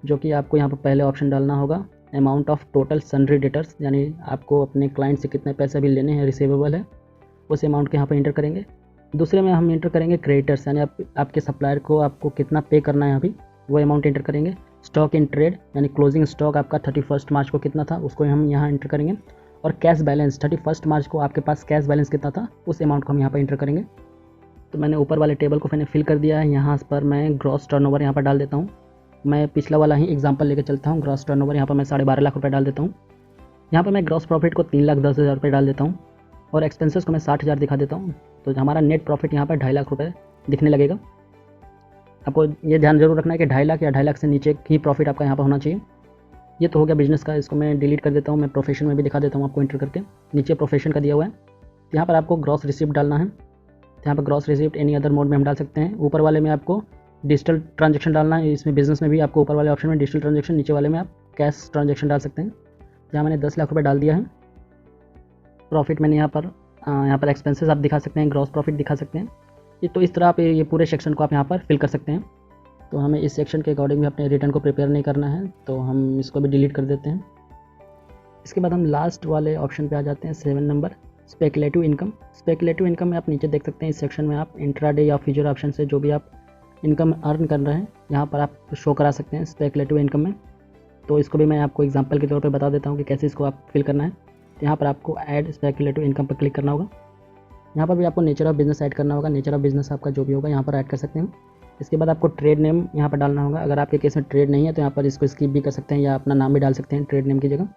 जो कि आपको यहाँ पर पहले ऑप्शन डालना होगा amount of total sundry debtors, यानी आपको अपने क्लाइंट से कितने पैसे भी लेने हैं, रिसीवेबल है, उस अमाउंट को यहाँ पर इंटर करेंगे। दूसरे में हम इंटर करेंगे क्रेडिटर्स, यानी आपके सप्लायर को आपको कितना पे करना है अभी, वो अमाउंट इंटर करेंगे। स्टॉक इन ट्रेड, यानी क्लोजिंग स्टॉक आपका 31 मार्च को कितना था, उसको हम यहाँ इंटर करेंगे। और कैश बैलेंस 31 मार्च को आपके पास कैश बैलेंस कितना था, उस अमाउंट को हम यहाँ पर इंटर करेंगे। तो मैंने ऊपर वाले टेबल को मैंने फिल कर दिया है। यहाँ पर मैं ग्रॉस टर्नओवर यहाँ पर डाल देता हूँ। मैं पिछला वाला ही एग्जांपल लेकर चलता हूँ। ग्रॉस टर्नओवर यहाँ पर मैं 12.5 लाख रुपये डाल देता हूँ। यहाँ पर मैं ग्रॉस प्रॉफिट को 3,10,000 रुपये डाल देता हूँ और एक्सपेंसेस को मैं 60,000 दिखा देता हूँ। तो हमारा नेट प्रॉफिट यहाँ पर 2.5 लाख रुपये दिखने लगेगा। आपको ये ध्यान जरूर रखना है कि 2.5 लाख या 2.5 लाख से नीचे ही प्रॉफिट आपका यहाँ पर होना चाहिए। ये तो हो गया बिजनेस का, इसको मैं डिलीट कर देता हूँ। मैं प्रोफेशन में भी दिखा देता हूँ आपको इंटर करके। नीचे प्रोफेशन का दिया हुआ है, तो यहाँ पर आपको ग्रॉस रिसिप्ट डालना है। तो यहाँ पर gross receipt any other mode में हम डाल सकते हैं। ऊपर वाले में आपको डिजिटल ट्रांजेक्शन डालना है, इसमें बिजनेस में भी आपको ऊपर वाले ऑप्शन में डिजिटल ट्रांजेक्शन, नीचे वाले में आप कैश ट्रांजेक्शन डाल सकते हैं। यहाँ मैंने 10 लाख रुपये डाल दिया है। प्रॉफिट मैंने यहाँ पर एक्सपेंसेस आप दिखा सकते हैं, ग्रॉस प्रॉफिट दिखा सकते हैं। ये तो इस तरह आप ये पूरे सेक्शन को आप यहाँ पर फिल कर सकते हैं। तो हमें इस सेक्शन के अकॉर्डिंग भी अपने रिटर्न को प्रिपेयर नहीं करना है, तो हम इसको भी डिलीट कर देते हैं। इसके बाद हम लास्ट वाले ऑप्शन पे आ जाते हैं, 7 number, speculative income. Speculative income में आप नीचे देख सकते हैं, इस सेक्शन में आप इंट्राडे या फ्यूचर ऑप्शन से जो भी आप इनकम अर्न कर रहे हैं यहाँ पर आप शो करा सकते हैं स्पेकुलेटिव इनकम में। तो इसको भी मैं आपको एग्जांपल के तौर पे बता देता हूँ कि कैसे इसको आप फिल करना है। तो यहाँ पर आपको ऐड स्पेकुलेटिव इनकम पर क्लिक करना होगा। यहाँ पर भी आपको नेचर ऑफ बिजनेस ऐड करना होगा। नेचर ऑफ बिजनेस आपका जो भी होगा यहाँ पर ऐड कर सकते हैं। इसके बाद आपको ट्रेड नेम यहाँ पर डालना होगा। अगर आपके केस में ट्रेड नहीं है तो यहाँ पर इसको स्किप भी कर सकते हैं या अपना नाम भी डाल सकते हैं ट्रेड नेम की जगह।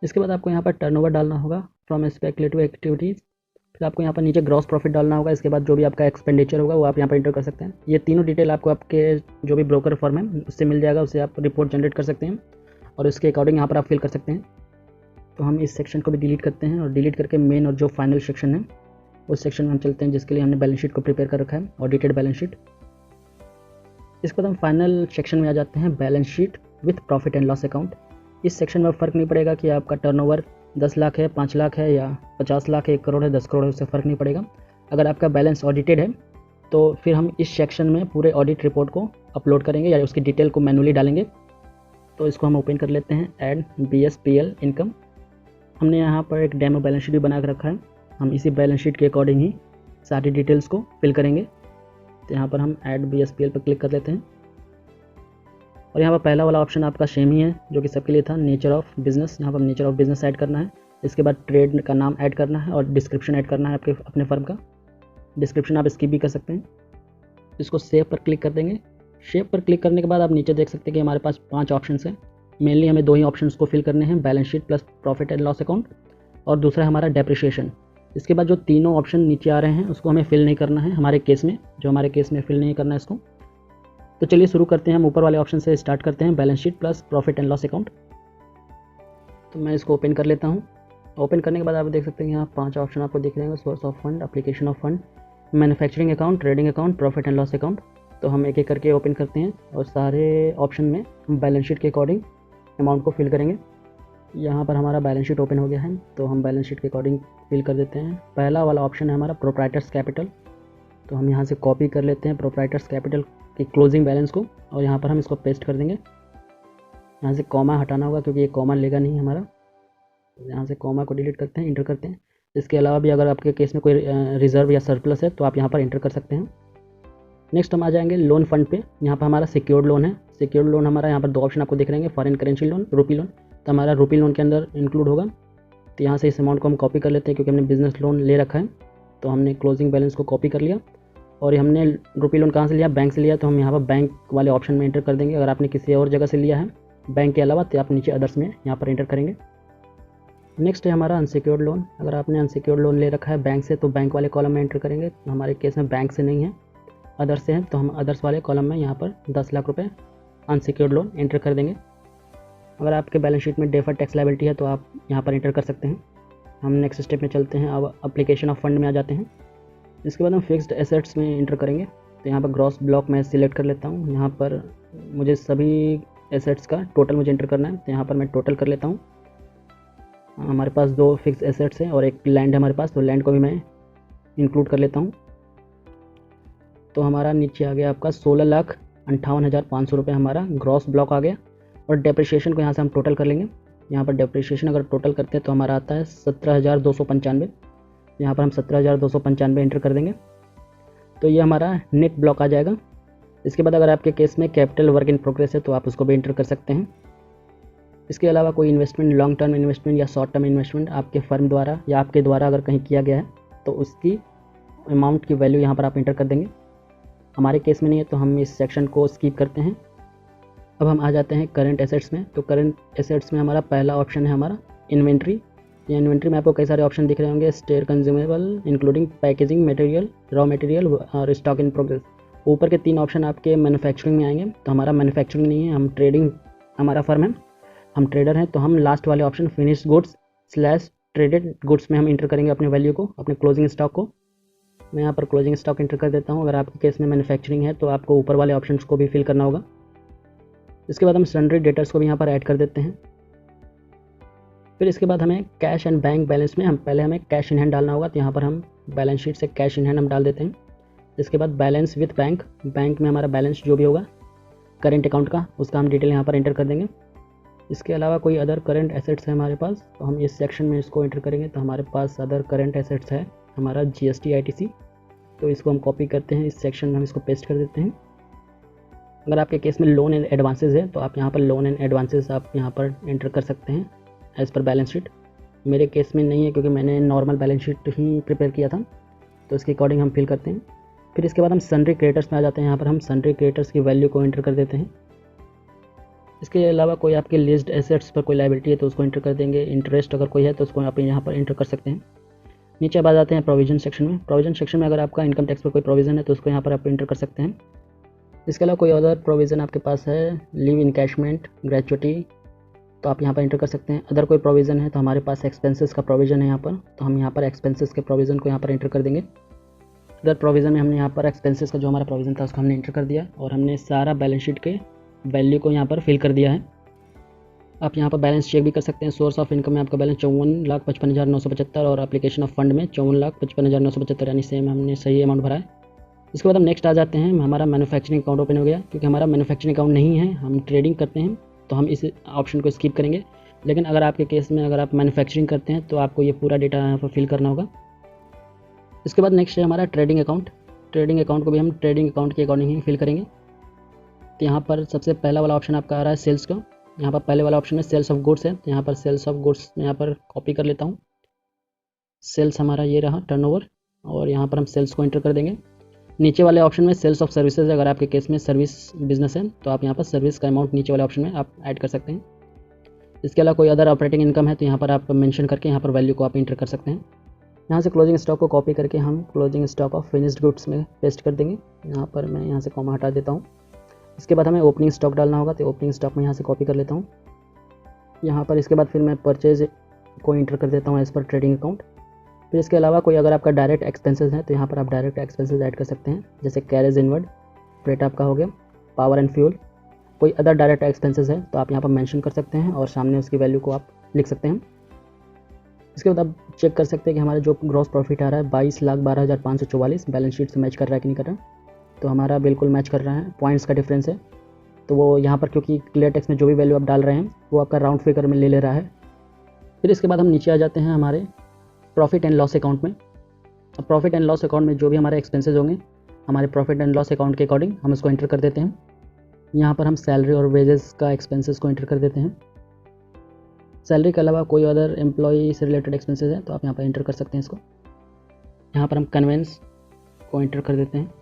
इसके बाद आपको यहाँ पर टर्नओवर डालना होगा फ्रॉम स्पेकुलेटिव एक्टिविटीज़। फिर आपको यहाँ पर नीचे ग्रॉस प्रॉफिट डालना होगा। इसके बाद जो भी आपका एक्सपेंडिचर होगा वो आप यहाँ पर इंटर कर सकते हैं। ये तीनों डिटेल आपको आपके जो भी ब्रोकर फर्म है उससे मिल जाएगा, उससे आप रिपोर्ट जनरेट कर सकते हैं और उसके अकॉर्डिंग यहाँ पर आप फिल कर सकते हैं। तो हम इस सेक्शन को भी डिलीट करते हैं और डिलीट करके मेन और जो फाइनल सेक्शन है उस सेक्शन में हम चलते हैं जिसके लिए हमने बैलेंस शीट को प्रिपेयर कर रखा है, ऑडिटेड बैलेंस शीट। इसके बाद हम फाइनल सेक्शन में आ जाते हैं, balance sheet with profit and loss account. इस सेक्शन में फ़र्क नहीं पड़ेगा कि आपका टर्नओवर 10 लाख है, 5 लाख है या 50 लाख है, 1 करोड़ है, 10 करोड़ है, उससे फ़र्क नहीं पड़ेगा। अगर आपका बैलेंस ऑडिटेड है तो फिर हम इस सेक्शन में पूरे ऑडिट रिपोर्ट को अपलोड करेंगे या उसकी डिटेल को मैनुअली डालेंगे। तो इसको हम ओपन कर लेते हैं, ऐड BSPL इनकम। हमने यहाँ पर एक डेमो बैलेंस शीट भी बना कर रखा है। हम इसी बैलेंस शीट के अकॉर्डिंग ही सारी डिटेल्स को फिल करेंगे। तो यहाँ पर हम ऐड BSPL पर क्लिक कर लेते हैं और यहाँ पर पहला वाला ऑप्शन आपका सेम ही है जो कि सबके लिए था, नेचर ऑफ बिजनेस। यहाँ पर नेचर ऑफ बिजनेस ऐड करना है। इसके बाद ट्रेड का नाम ऐड करना है और डिस्क्रिप्शन ऐड करना है आपके अपने फर्म का। डिस्क्रिप्शन आप स्किप भी कर सकते हैं। इसको सेव पर क्लिक कर देंगे। सेव पर क्लिक करने के बाद आप नीचे देख सकते हैं कि हमारे पास 5 ऑप्शन हैं। मेनली हमें 2 ही ऑप्शंस को फिल करने हैं, balance sheet plus profit and loss account, और दूसरा हमारा डेप्रिसिएशन। इसके बाद जो तीनों ऑप्शन नीचे आ रहे हैं उसको हमें फिल नहीं करना है हमारे केस में, फिल नहीं करना है इसको। तो चलिए शुरू करते हैं। हम ऊपर वाले ऑप्शन से स्टार्ट करते हैं, balance sheet plus profit and loss account. तो मैं इसको ओपन कर लेता हूँ। ओपन करने के बाद आप देख सकते हैं यहाँ 5 ऑप्शन आपको दिख रहे हैं, source of fund, application of fund, manufacturing account, trading account, profit and loss account. तो हम एक एक करके ओपन करते हैं और सारे ऑप्शन में हम बैलेंस शीट के अकॉर्डिंग अमाउंट को फिल करेंगे। यहाँ पर हमारा बैलेंस शीट ओपन हो गया है, तो हम बैलेंस शीट के अकॉर्डिंग फिल कर देते हैं। पहला वाला ऑप्शन है हमारा प्रोप्राइटर्स कैपिटल। तो हम यहाँ से कॉपी कर लेते हैं प्रोप्राइटर्स कैपिटल की क्लोजिंग बैलेंस को और यहाँ पर हम इसको पेस्ट कर देंगे। यहाँ से कॉमा हटाना होगा क्योंकि ये कॉमा लेगा नहीं हमारा। यहाँ से कॉमा को डिलीट करते हैं, इंटर करते हैं। इसके अलावा भी अगर आपके केस में कोई रिजर्व या सरप्लस है तो आप यहाँ पर इंटर कर सकते हैं। नेक्स्ट हम आ जाएंगे लोन फंड पे। यहाँ पर हमारा सिक्योर्ड लोन है। सिक्योर्ड लोन हमारा यहाँ पर 2 ऑप्शन आपको दिख रहे हैं, फॉरेन करेंसी लोन, रुपी लोन। तो हमारा रुपी लोन के अंदर इंक्लूड होगा। तो यहाँ से इस अमाउंट को हम कॉपी कर लेते हैं क्योंकि हमने बिजनेस लोन ले रखा है। तो हमने क्लोजिंग बैलेंस को कॉपी कर लिया और हमने रुपी लोन कहाँ से लिया, बैंक से लिया। तो हम यहाँ पर बैंक वाले ऑप्शन में एंटर कर देंगे। अगर आपने किसी और जगह से लिया है बैंक के अलावा तो आप नीचे अदर्स में यहाँ पर एंटर करेंगे। नेक्स्ट है हमारा अनसिक्योर्ड लोन। अगर आपने अनसिक्योर्ड लोन ले रखा है बैंक से तो बैंक वाले कॉलम में एंटर करेंगे। हमारे केस में बैंक से नहीं है, अदर्स से है, तो हम अदर्स वाले कॉलम में यहाँ पर 10 लाख रुपए अनसिक्योर्ड लोन एंटर कर देंगे। अगर आपके बैलेंस शीट में डेफर्ड टैक्स लायबिलिटी है तो आप यहाँ पर एंटर कर सकते हैं। हम नेक्स्ट स्टेप में चलते हैं, अब एप्लीकेशन ऑफ फंड में आ जाते हैं। इसके बाद हम फिक्स्ड एसेट्स में एंटर करेंगे। तो यहाँ पर ग्रॉस ब्लॉक मैं सिलेक्ट कर लेता हूँ। यहाँ पर मुझे सभी एसेट्स का टोटल मुझे एंटर करना है, तो यहाँ पर मैं टोटल कर लेता हूँ। हमारे पास 2 फिक्स एसेट्स हैं और एक लैंड है हमारे पास, तो लैंड को भी मैं इंक्लूड कर लेता हूँ। तो हमारा नीचे आ गया आपका 16,58,500 रुपये हमारा ग्रॉस ब्लॉक आ गया। और डेप्रिसिएशन को यहाँ से हम टोटल कर लेंगे। यहाँ पर डेप्रिसिएशन अगर टोटल करते हैं तो हमारा आता है 17,295। यहाँ पर हम 17,295 एंटर कर देंगे। तो ये हमारा नेट ब्लॉक आ जाएगा। इसके बाद अगर आपके केस में कैपिटल वर्क इन प्रोग्रेस है तो आप उसको भी एंटर कर सकते हैं। इसके अलावा कोई इन्वेस्टमेंट, लॉन्ग टर्म इन्वेस्टमेंट या शॉर्ट टर्म इन्वेस्टमेंट आपके फर्म द्वारा या आपके द्वारा अगर कहीं किया गया है तो उसकी अमाउंट की वैल्यू यहाँ पर आप एंटर कर देंगे। हमारे केस में नहीं है तो हम इस सेक्शन को स्किप करते हैं। अब हम आ जाते हैं करंट एसेट्स में। तो करंट एसेट्स में हमारा पहला ऑप्शन है हमारा इन्वेंट्री। या इन्वेंट्री में आपको कई सारे ऑप्शन दिख रहे होंगे, stores consumable including packaging material, raw material और स्टॉक इन प्रोग्रेस। ऊपर के 3 ऑप्शन आपके मैन्युफैक्चरिंग में आएंगे। तो हमारा मैन्युफैक्चरिंग नहीं है, हम ट्रेडिंग हमारा फर्म है, हम ट्रेडर हैं। तो हम लास्ट वाले option finish goods / traded goods में हम इंटर करेंगे अपने वैल्यू को, अपने क्लोजिंग स्टॉक को। मैं यहाँ पर क्लोजिंग स्टॉक इंटर कर देता हूँ। अगर आपके केस में मैन्युफैक्चरिंग है तो आपको ऊपर वाले ऑप्शंस को भी फिल करना होगा। इसके बाद हम सन्ड्री डेटर्स को भी यहाँ पर ऐड कर देते हैं। फिर इसके बाद हमें कैश एंड बैंक बैलेंस में हमें कैश इन हैंड डालना होगा। तो यहाँ पर हम बैलेंस शीट से कैश इन हैंड हम डाल देते हैं। इसके बाद बैलेंस विथ बैंक, बैंक में हमारा बैलेंस जो भी होगा करेंट अकाउंट का उसका हम डिटेल यहाँ पर एंटर कर देंगे। इसके अलावा कोई अदर करंट एसेट्स है हमारे पास तो हम इस सेक्शन में इसको एंटर करेंगे। तो हमारे पास अदर करंट एसेट्स है हमारा GST ITC। तो इसको हम कॉपी करते हैं, इस सेक्शन में हम इसको पेस्ट कर देते हैं। अगर आपके केस में लोन एंड एडवांसेस है तो आप यहाँ पर लोन एंड एडवांसेस आप यहाँ पर एंटर कर सकते हैं एज़ पर बैलेंस शीट। मेरे केस में नहीं है क्योंकि मैंने नॉर्मल बैलेंस शीट ही प्रिपेयर किया था, तो इसके अकॉर्डिंग हम फिल करते हैं। फिर इसके बाद हम सन्ड्री क्रेडिटर्स में आ जाते हैं। यहाँ पर हम सन्ड्री क्रेडिटर्स की वैल्यू को एंटर कर देते हैं। इसके अलावा कोई आपके लिस्टेड एसेट्स पर कोई लायबिलिटी है तो उसको एंटर कर देंगे। इंटरेस्ट अगर कोई है तो उसको आप यहाँ पर एंटर कर सकते हैं। नीचे अब आ जाते हैं प्रोविजन सेक्शन में। प्रोविजन सेक्शन में अगर आपका इनकम टैक्स पर कोई प्रोविजन है तो उसको यहाँ पर आप एंटर कर सकते हैं। इसके अलावा कोई अदर प्रोविज़न आपके पास है, लीव इनकैशमेंट, ग्रेचुटी, तो आप यहाँ पर एंटर कर सकते हैं। अदर कोई प्रोविज़न है तो हमारे पास एक्सपेंसेस का प्रोविज़न है यहाँ पर, तो हम यहाँ पर एक्सपेंसेस के प्रोविज़न को यहाँ पर एंटर कर देंगे। अदर प्रोविज़न में हमने यहाँ पर एक्सपेंसेस का जो हमारा प्रोविज़न था उसको हमने एंटर कर दिया और हमने सारा बैलेंस शीट के वैल्यू को यहाँ पर फिल कर दिया है। आप यहाँ पर बैलेंस चेक भी कर सकते हैं। सोर्स ऑफ इनकम में आपका बैलेंस 54,55,975 और एप्लीकेशन ऑफ फंड में 54,55,975, यानी सेम हमने सही अमाउंट भरा है। इसके बाद हम नेक्स्ट आ जाते हैं। हमारा मैन्युफैक्चरिंग अकाउंट ओपन हो गया, क्योंकि हमारा मैन्युफैक्चरिंग अकाउंट नहीं है, हम ट्रेडिंग करते हैं, तो हम इस ऑप्शन को स्किप करेंगे। लेकिन अगर आपके केस में अगर आप मैन्युफैक्चरिंग करते हैं तो आपको ये पूरा डेटा यहाँ पर फिल करना होगा। इसके बाद नेक्स्ट है हमारा ट्रेडिंग अकाउंट। ट्रेडिंग अकाउंट को भी हम ट्रेडिंग अकाउंट के अकॉर्डिंग ही फिल करेंगे। तो यहाँ पर सबसे पहला वाला ऑप्शन आपका आ रहा है सेल्स का। यहाँ पर पहले वाला ऑप्शन में सेल्स ऑफ गुड्स है, तो यहाँ पर सेल्स ऑफ गुड्स में यहाँ पर कॉपी कर लेता हूँ। सेल्स हमारा ये रहा टर्नओवर, और यहाँ पर हम सेल्स को एंटर कर देंगे। नीचे वाले ऑप्शन में सेल्स ऑफ सर्विसेज है, अगर आपके केस में सर्विस बिजनेस है तो आप यहाँ पर सर्विस का अमाउंट नीचे वाले ऑप्शन में आप ऐड कर सकते हैं। इसके अलावा कोई अदर ऑपरेटिंग इनकम है तो यहाँ पर आप मेंशन करके यहाँ पर वैल्यू को आप इंटर कर सकते हैं। यहाँ से क्लोजिंग स्टॉक को कॉपी करके हम closing stock of finished goods में पेस्ट कर देंगे। यहाँ पर मैं यहाँ से कॉमा हटा देता हूँ। इसके बाद हमें ओपनिंग स्टॉक डालना होगा, तो ओपनिंग स्टॉक में यहाँ से कॉपी कर लेता हूँ यहाँ पर। इसके बाद फिर मैं परचेज को इंटर कर देता हूँ एज़ पर ट्रेडिंग अकाउंट। फिर इसके अलावा कोई अगर आपका डायरेक्ट एक्सपेंसेस है तो यहाँ पर आप डायरेक्ट एक्सपेंसेस ऐड कर सकते हैं, जैसे कैरेज इनवर्ड, फ्रेट आपका हो गया, पावर एंड फ्यूल। कोई अदर डायरेक्ट एक्सपेंसेस है तो आप यहाँ पर मेंशन कर सकते हैं और सामने उसकी वैल्यू को आप लिख सकते हैं। इसके बाद आप चेक कर सकते हैं कि हमारा जो ग्रॉस प्रॉफिट आ रहा है 22,12,544 बैलेंस शीट से मैच कर रहा है कि नहीं कर रहा है। तो हमारा बिल्कुल मैच कर रहा है, पॉइंट्स का डिफरेंस है। तो वो यहाँ पर क्योंकि क्लियर टेक्स्ट में जो भी वैल्यू आप डाल रहे हैं वो आपका राउंड फिगर में ले रहा है। फिर इसके बाद हम नीचे आ जाते हैं हमारे प्रॉफिट एंड लॉस अकाउंट में। अब प्रॉफिट एंड लॉस अकाउंट में जो भी हमारे एक्सपेंसेस होंगे हमारे प्रॉफिट एंड लॉस अकाउंट के अकॉर्डिंग हम इसको एंटर कर देते हैं। यहाँ पर हम सैलरी और वेजेस का एक्सपेंसेस को एंटर कर देते हैं। सैलरी के अलावा कोई अदर एम्प्लॉई से रिलेटेड एक्सपेंसेस है तो आप यहाँ पर एंटर कर सकते हैं इसको। यहाँ पर हम कन्वेंस को एंटर कर देते हैं।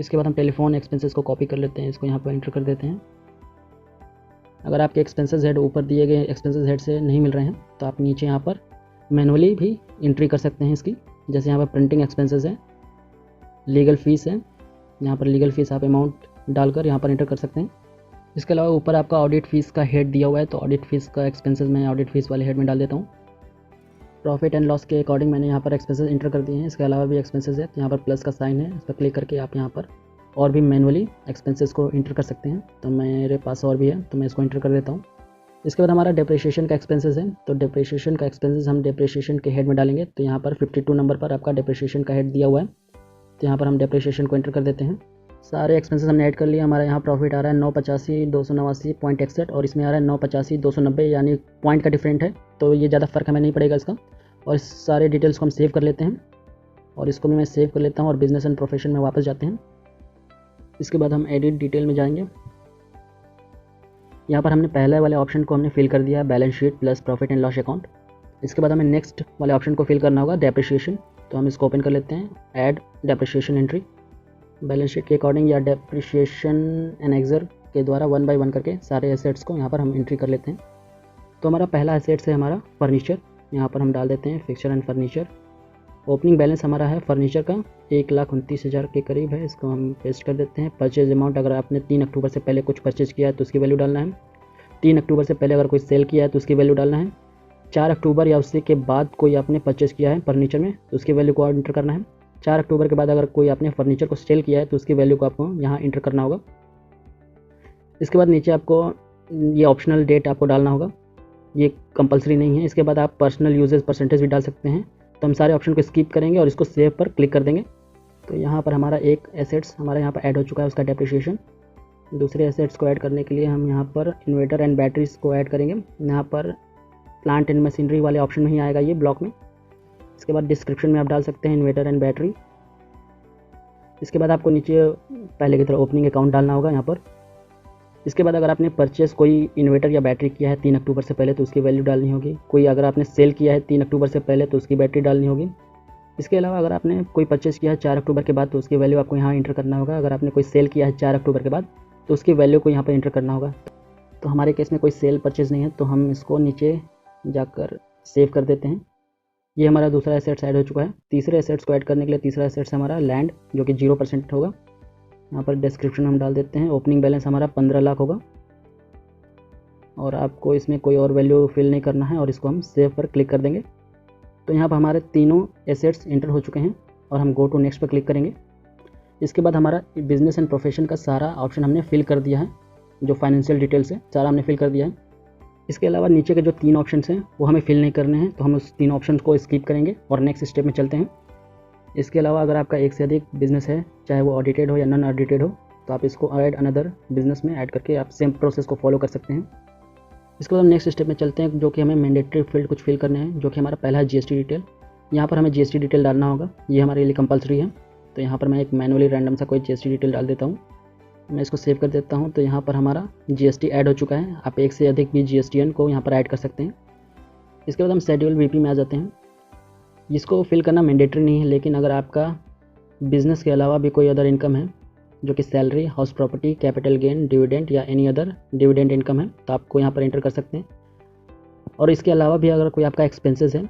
इसके बाद हम टेलीफोन एक्सपेंसेस को कॉपी कर लेते हैं, इसको यहाँ पर एंटर कर देते हैं। अगर आपके एक्सपेंसेस हेड ऊपर दिए गए एक्सपेंसेस हेड से नहीं मिल रहे हैं तो आप नीचे यहाँ पर मैनुअली भी एंट्री कर सकते हैं इसकी। जैसे यहाँ पर प्रिंटिंग एक्सपेंसेस है, लीगल फ़ीस है, यहाँ पर लीगल फ़ीस आप अमाउंट डालकर यहाँ पर एंटर कर सकते हैं। इसके अलावा ऊपर आपका ऑडिट फ़ीस का हेड दिया हुआ है तो ऑडिट फ़ीस का एक्सपेंसेस मैं ऑडिट फ़ीस वाले हेड में डाल देता हूँ। प्रॉफिट एंड लॉस के अकॉर्डिंग मैंने यहाँ पर एक्सपेंसेस एंटर कर दिए हैं। इसके अलावा भी एक्सपेंसेस है तो यहाँ पर प्लस का साइन है, इस पर क्लिक करके आप यहाँ पर और भी मैनुअली एक्सपेंसेस को एंटर कर सकते हैं। तो मेरे पास और भी है तो मैं इसको एंटर कर देता हूँ। इसके बाद हमारा डेप्रिसिएशन का एक्सपेंसेस है तो डेप्रिसिएशन का एक्सपेंसेस हम डेप्रिसिएशन के हेड में डालेंगे। तो यहाँ पर 52 नंबर पर आपका डेप्रिसिएशन का हेड दिया हुआ है तो यहाँ पर हम डेप्रिसिएशन को एंटर कर देते हैं। सारे एक्सपेंसेस हमने ऐड कर लिया। हमारा यहाँ प्रॉफिट आ रहा है 985,289.61 और इसमें आ रहा है 985,290, यानी पॉइंट का डिफरेंट है तो ये ज़्यादा फ़र्क हमें नहीं पड़ेगा इसका। और इस सारे डिटेल्स को हम सेव कर लेते हैं और इसको भी मैं सेव कर लेता हूँ और बिजनेस एंड प्रोफेशन में वापस जाते हैं। इसके बाद हम एडिट डिटेल में जाएंगे। यहाँ पर हमने पहले वाले ऑप्शन को हमने फिल कर दिया, balance sheet plus profit and loss account. इसके बाद हमें नेक्स्ट वाले ऑप्शन को फिल करना होगा, डेप्रिसिएशन। तो हम इसको ओपन कर लेते हैं, add depreciation entry. Balance sheet के अकॉर्डिंग या डेप्रिसिएशन एनेक्सर के द्वारा 1 बाय 1 करके सारे एसेट्स को यहाँ पर हम एंट्री कर लेते हैं। तो हमारा पहला एसेट्स है हमारा फर्नीचर, यहाँ पर हम डाल देते हैं fixture and furniture. Opening balance हमारा है फर्नीचर का 1,29,000 के करीब है, इसको हम पेस्ट कर देते हैं। परचेज अमाउंट, अगर आपने 3 अक्टूबर से पहले कुछ परचेज किया है तो उसकी वैल्यू डालना है। 3 अक्टूबर से पहले अगर कोई सेल किया है तो उसकी वैल्यू डालना है। 4 अक्टूबर या उससे के बाद कोई आपने परचेज किया है फर्नीचर में तो उसकी वैल्यू को एंटर करना है। 4 अक्टूबर के बाद अगर कोई आपने फर्नीचर को सेल किया है तो उसकी वैल्यू को आपको यहाँ एंटर करना होगा। इसके बाद नीचे आपको ये ऑप्शनल डेट आपको डालना होगा, ये कंपलसरी नहीं है। इसके बाद आप पर्सनल यूजेज परसेंटेज भी डाल सकते हैं। तो हम सारे ऑप्शन को स्किप करेंगे और इसको सेव पर क्लिक कर देंगे। तो यहाँ पर हमारा एक एसेट्स हमारा यहाँ पर ऐड हो चुका है, उसका डेप्रिसिएशन। दूसरे एसेट्स को ऐड करने के लिए हम यहाँ पर इन्वर्टर एंड बैटरीज को ऐड करेंगे। यहाँ पर प्लांट एंड मशीनरी वाले ऑप्शन में ही आएगा ये ब्लॉक में। इसके बाद डिस्क्रिप्शन में आप डाल सकते हैं इन्वर्टर एंड बैटरी। इसके बाद आपको नीचे पहले की तरह ओपनिंग अकाउंट डालना होगा यहाँ पर। इसके बाद अगर आपने परचेस कोई इन्वर्टर या बैटरी किया है 3 अक्टूबर से पहले तो उसकी वैल्यू डालनी होगी। कोई अगर आपने सेल किया है 3 अक्टूबर से पहले तो उसकी बैटरी डालनी होगी। इसके अलावा अगर आपने कोई परचेस किया है 4 अक्टूबर के बाद तो उसकी वैल्यू आपको यहाँ एंटर करना होगा। अगर आपने कोई सेल किया है 4 अक्टूबर के बाद तो उसकी वैल्यू को यहाँ पर एंटर करना होगा। तो हमारे केस में कोई सेल परचेज नहीं है तो हम इसको नीचे जाकर सेव कर देते हैं। ये हमारा दूसरा एसेट्स ऐड हो चुका है। तीसरे एसेट्स को ऐड करने के लिए तीसरा एसेट्स हमारा लैंड, जो कि 0% होगा। यहाँ पर डिस्क्रिप्शन हम डाल देते हैं। ओपनिंग बैलेंस हमारा 15 लाख होगा और आपको इसमें कोई और वैल्यू फिल नहीं करना है और इसको हम सेव पर क्लिक कर देंगे। तो यहाँ पर हमारे तीनों एसेट्स इंटर हो चुके हैं और हम गो टू नेक्स्ट पर क्लिक करेंगे। इसके बाद हमारा बिजनेस एंड प्रोफेशन का सारा ऑप्शन हमने फिल कर दिया है, जो फाइनेंशियल डिटेल्स है सारा हमने फिल कर दिया है। इसके अलावा नीचे के जो 3 ऑप्शंस हैं वो हमें फिल नहीं करने हैं तो हम उस 3 ऑप्शंस को स्किप करेंगे और नेक्स्ट स्टेप में चलते हैं। इसके अलावा अगर आपका एक से अधिक बिजनेस है, चाहे वो ऑडिटेड हो या नॉन ऑडिटेड हो, तो आप इसको ऐड अनदर बिजनेस में ऐड करके आप सेम प्रोसेस को फॉलो कर सकते हैं। इसके बाद हम नेक्स्ट स्टेप में चलते हैं, जो कि हमें मैंडेटरी फील्ड कुछ फिल करने हैं, जो कि हमारा पहला है जीएसटी डिटेल। यहाँ पर हमें जीएसटी डिटेल डालना होगा, ये हमारे लिए कंपलसरी है। तो यहाँ पर मैं एक मैनुअली रैंडम सा कोई जीएसटी डिटेल डाल देता हूँ। मैं इसको सेव कर देता हूँ। तो यहाँ पर हमारा जीएसटी ऐड हो चुका है। आप एक से अधिक भी जीएसटीएन को यहाँ पर ऐड कर सकते हैं। इसके बाद हम शेड्यूल वीपी में आ जाते हैं। जिसको फिल करना मैंडेटरी नहीं है, लेकिन अगर आपका बिजनेस के अलावा भी कोई अदर इनकम है, जो कि salary, house property, capital gain, dividend या एनी अदर डिविडेंड इनकम है, तो आपको यहाँ पर एंटर कर सकते हैं। और इसके अलावा भी अगर कोई आपका एक्सपेंसेस है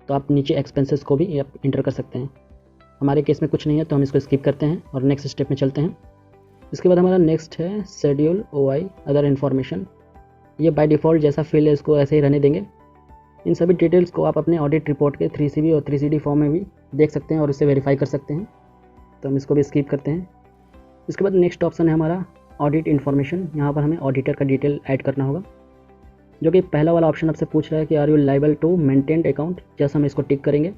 तो आप नीचे एक्सपेंसेस को भी इंटर कर सकते हैं। हमारे केस में कुछ नहीं है तो हम इसको स्किप करते हैं और नेक्स्ट स्टेप में चलते हैं। इसके बाद हमारा नेक्स्ट है शेड्यूल ओआई अदर इन्फॉर्मेशन। ये बाय डिफ़ॉल्ट जैसा फिल है इसको ऐसे ही रहने देंगे। इन सभी डिटेल्स को आप अपने ऑडिट रिपोर्ट के 3CB और 3CD फॉर्म में भी देख सकते हैं और इससे वेरीफाई कर सकते हैं। तो हम इसको भी स्किप करते हैं। इसके बाद नेक्स्ट ऑप्शन है हमारा ऑडिट इन्फॉर्मेशन। यहाँ पर हमें ऑडिटर का डिटेल ऐड करना होगा, जो कि पहला वाला ऑप्शन आपसे पूछ रहा है कि are you liable to maintain account, जैसे हम इसको टिक करेंगे।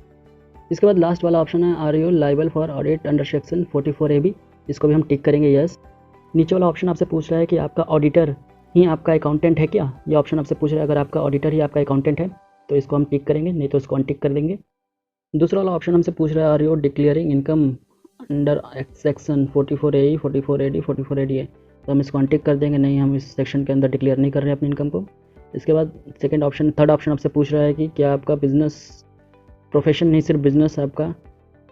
इसके बाद लास्ट वाला ऑप्शन है are you liable for audit under section 44AB, इसको भी हम टिक करेंगे यस। नीचे वाला ऑप्शन आपसे पूछ रहा है कि आपका ऑडिटर ही आपका अकाउंटेंट है क्या, ये ऑप्शन आपसे पूछ रहा है। अगर आपका ऑडिटर ही आपका अकाउंटेंट है तो इसको हम टिक करेंगे, नहीं तो इसको अनटिक कर देंगे। दूसरा वाला ऑप्शन हमसे पूछ रहा है are you declaring income under section 44A, 44AD, 44ADA, तो हम इसको अनटिक कर देंगे, नहीं हम इस सेक्शन के अंदर डिक्लेयर नहीं कर रहे हैं अपनी इनकम को। इसके बाद थर्ड ऑप्शन आपसे पूछ रहा है कि क्या आपका बिजनेस प्रोफेशन, नहीं सिर्फ बिजनेस आपका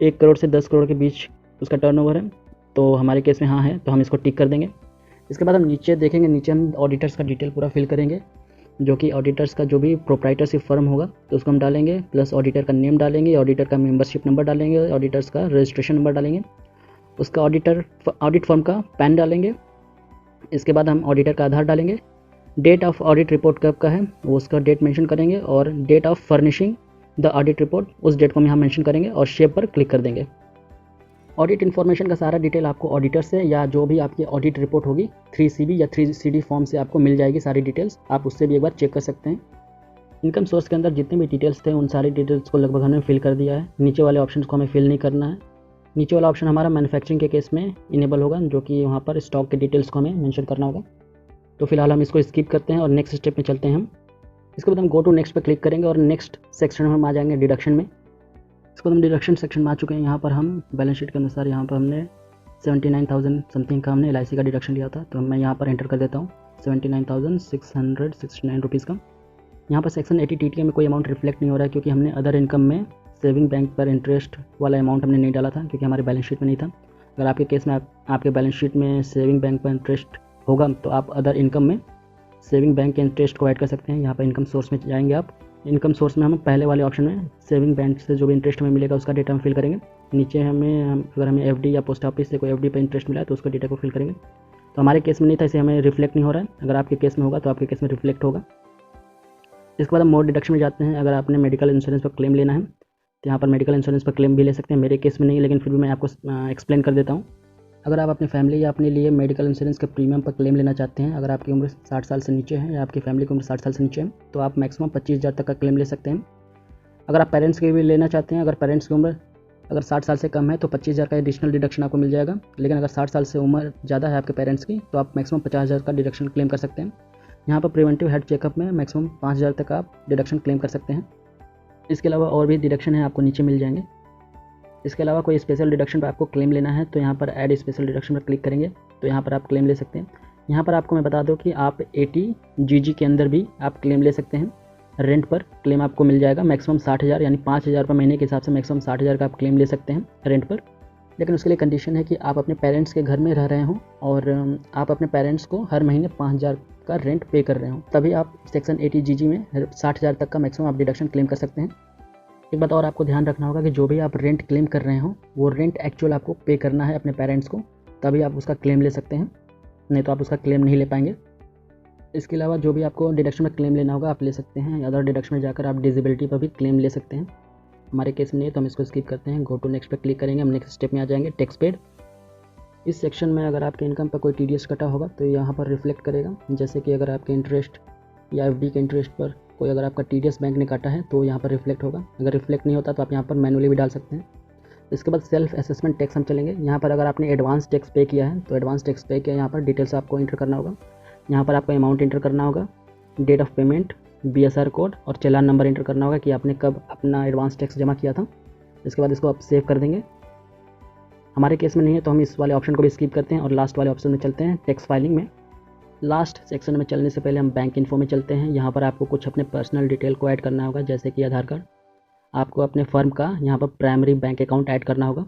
1 करोड़ से 10 करोड़ के बीच उसका टर्नओवर है, तो हमारे केस में हाँ है, तो हम इसको टिक कर देंगे। इसके बाद हम नीचे देखेंगे, नीचे हम ऑडिटर्स का डिटेल पूरा फिल करेंगे, जो कि ऑडिटर्स का जो भी प्रोप्राइटरशिप फर्म होगा तो उसको हम डालेंगे, प्लस ऑडिटर का नेम डालेंगे, ऑडिटर का मेंबरशिप नंबर डालेंगे, ऑडिटर्स का रजिस्ट्रेशन नंबर डालेंगे, उसका ऑडिट फर्म का पैन डालेंगे। इसके बाद हम ऑडिटर का आधार डालेंगे, डेट ऑफ ऑडिट रिपोर्ट कब का है वो उसका डेट मेंशन करेंगे, और date of furnishing the audit report उस डेट को हम यहाँ मेंशन करेंगे और शेप पर क्लिक कर देंगे। ऑडिट इन्फॉर्मेशन का सारा डिटेल आपको ऑडिटर से या जो भी आपकी ऑडिट रिपोर्ट होगी 3CB या 3CD फॉर्म से आपको मिल जाएगी सारी डिटेल्स, आप उससे भी एक बार चेक कर सकते हैं। इनकम सोर्स के अंदर जितने भी डिटेल्स थे उन सारी डिटेल्स को लगभग हमने फिल कर दिया है। नीचे वाले ऑप्शन को हमें फिल नहीं करना है। नीचे वाला ऑप्शन हमारा मैन्युफैक्चरिंग के केस में इनेबल होगा, जो कि वहाँ पर स्टॉक के डिटेल्स को हमें मेंशन करना होगा। तो फिलहाल हम इसको स्किप करते हैं और नेक्स्ट स्टेप में चलते हैं हम। इसके बाद हम गो टू नेक्स्ट पर क्लिक करेंगे और नेक्स्ट सेक्शन में हम आ जाएंगे डिडक्शन में। इसको हम डिडक्शन सेक्शन में आ चुके हैं। यहाँ पर हम बैलेंस शीट के अनुसार यहाँ पर हमने 79,000 समथिंग का हमने LIC का डिडक्शन लिया था, तो मैं यहाँ पर एंटर कर देता हूँ 79,669 रुपीज़ का। यहाँ पर सेक्शन 80 TTK में कोई अमाउंट रिफ्लेक्ट नहीं हो रहा है, क्योंकि हमने अदर इनकम में सेविंग बैंक पर इंटरेस्ट वाला अमाउंट हमने नहीं डाला था, क्योंकि हमारे बैलेंस शीट में नहीं था। अगर आपके केस में आपके बैलेंस शीट में सेविंग बैंक पर इंटरेस्ट होगा तो आप अदर इनकम में सेविंग बैंक के इंटरेस्ट को ऐड कर सकते हैं। यहाँ पर इनकम सोर्स में जाएंगे आप, इनकम सोर्स में हम पहले वाले ऑप्शन में सेविंग बैंक से जो भी इंटरेस्ट हमें मिलेगा उसका डेटा हम फिल करेंगे। नीचे अगर हमें FD या पोस्ट ऑफिस से कोई FD पर इंटरेस्ट मिला है तो उसका डेटा को फिल करेंगे। तो हमारे केस में नहीं था, इसे हमें रिफ्लेक्ट नहीं हो रहा है। अगर आपके केस में होगा तो आपके केस में रिफ्लेक्ट होगा। इसके बाद हम मोर डिडक्शन में जाते हैं। अगर आपने मेडिकल इंश्योरेंस पर क्लेम लेना है तो यहाँ पर मेडिकल इंश्योरेंस पर क्लेम भी ले सकते हैं। मेरे केस में नहीं, लेकिन फिर भी मैं आपको एक्सप्लेन कर देता हूँ। अगर आप अपनी फैमिली या अपने लिए मेडिकल इंश्योरेंस के प्रीमियम पर क्लेम लेना चाहते हैं, अगर आपकी उम्र 60 साल से नीचे है या आपकी फैमिली की उम्र 60 साल से नीचे है, तो आप मैक्सिमम 25,000 तक का क्लेम ले सकते हैं। अगर आप पेरेंट्स के भी लेना चाहते हैं, अगर पेरेंट्स की उम्र 60 साल से कम है तो 25,000 का एडिशनल डिडक्शन आपको मिल जाएगा। लेकिन अगर 60 साल से उम्र ज़्यादा है आपके पेरेंट्स की तो आप मैक्सिमम 50,000 का डिडक्शन क्लेम कर सकते हैं। यहाँ पर प्रिवेंटिव हेल्थ चेकअप में मैक्सिमम 5,000 तक आप डिडक्शन क्लेम कर सकते हैं। इसके अलावा और भी डिडक्शन है, आपको नीचे मिल जाएंगे। इसके अलावा कोई स्पेशल डिडक्शन पर आपको क्लेम लेना है तो यहाँ पर ऐड स्पेशल डिडक्शन पर क्लिक करेंगे तो यहाँ पर आप क्लेम ले सकते हैं। यहाँ पर आपको मैं बता दूँ कि आप 80 GG के अंदर भी आप क्लेम ले सकते हैं। रेंट पर क्लेम आपको मिल जाएगा मैक्सिमम 60,000, यानी 5,000 रुपये महीने के हिसाब से मैक्सिमम 60,000 का आप क्लेम ले सकते हैं रेंट पर। लेकिन उसके लिए कंडीशन है कि आप अपने पेरेंट्स के घर में रह रहे हों और आप अपने पेरेंट्स को हर महीने 5,000 का रेंट पे कर रहे हो, तभी आप सेक्शन 80 GG में 60,000 तक का मैक्सिमम आप डिडक्शन क्लेम कर सकते हैं। एक बात और आपको ध्यान रखना होगा कि जो भी आप रेंट क्लेम कर रहे हो वो रेंट एक्चुअल आपको पे करना है अपने पेरेंट्स को, तभी आप उसका क्लेम ले सकते हैं, नहीं तो आप उसका क्लेम नहीं ले पाएंगे। इसके अलावा जो भी आपको डिडक्शन में क्लेम लेना होगा आप ले सकते हैं। अदर डिडक्शन में जाकर आप डिसेबिलिटी पर भी क्लेम ले सकते हैं। हमारे केस में नहीं है तो हम इसको स्किप करते हैं। गो टू नेक्स्ट पर क्लिक करेंगे, हम नेक्स्ट स्टेप में आ जाएंगे टैक्स पेड। इस सेक्शन में अगर आपके इनकम पर कोई TDS कटा होगा तो यहाँ पर रिफ्लेक्ट करेगा। जैसे कि अगर आपके इंटरेस्ट या FD के इंटरेस्ट पर कोई अगर आपका TDS बैंक ने काटा है तो यहाँ पर रिफ्लेक्ट होगा। अगर रिफ्लेक्ट नहीं होता तो आप यहाँ पर मैनुअली भी डाल सकते हैं। इसके बाद सेल्फ असेसमेंट टैक्स हम चलेंगे। यहाँ पर अगर आपने एडवांस टैक्स पे किया है तो एडवांस टैक्स पे किया, यहाँ पर डिटेल्स आपको इंटर करना होगा। यहाँ पर आपको अमाउंट इंटर करना होगा, date of payment, BSR code और चालान नंबर इंटर करना होगा कि आपने कब अपना एडवांस टैक्स जमा किया था। इसके बाद इसको आप सेव कर देंगे। हमारे केस में नहीं है तो हम इस वाले ऑप्शन को भी स्किप करते हैं और लास्ट वाले ऑप्शन में चलते हैं, टैक्स फाइलिंग में। लास्ट सेक्शन में चलने से पहले हम बैंक इन्फो में चलते हैं। यहाँ पर आपको कुछ अपने पर्सनल डिटेल को ऐड करना होगा, जैसे कि आधार कार्ड। आपको अपने फर्म का यहाँ पर प्राइमरी बैंक अकाउंट ऐड करना होगा।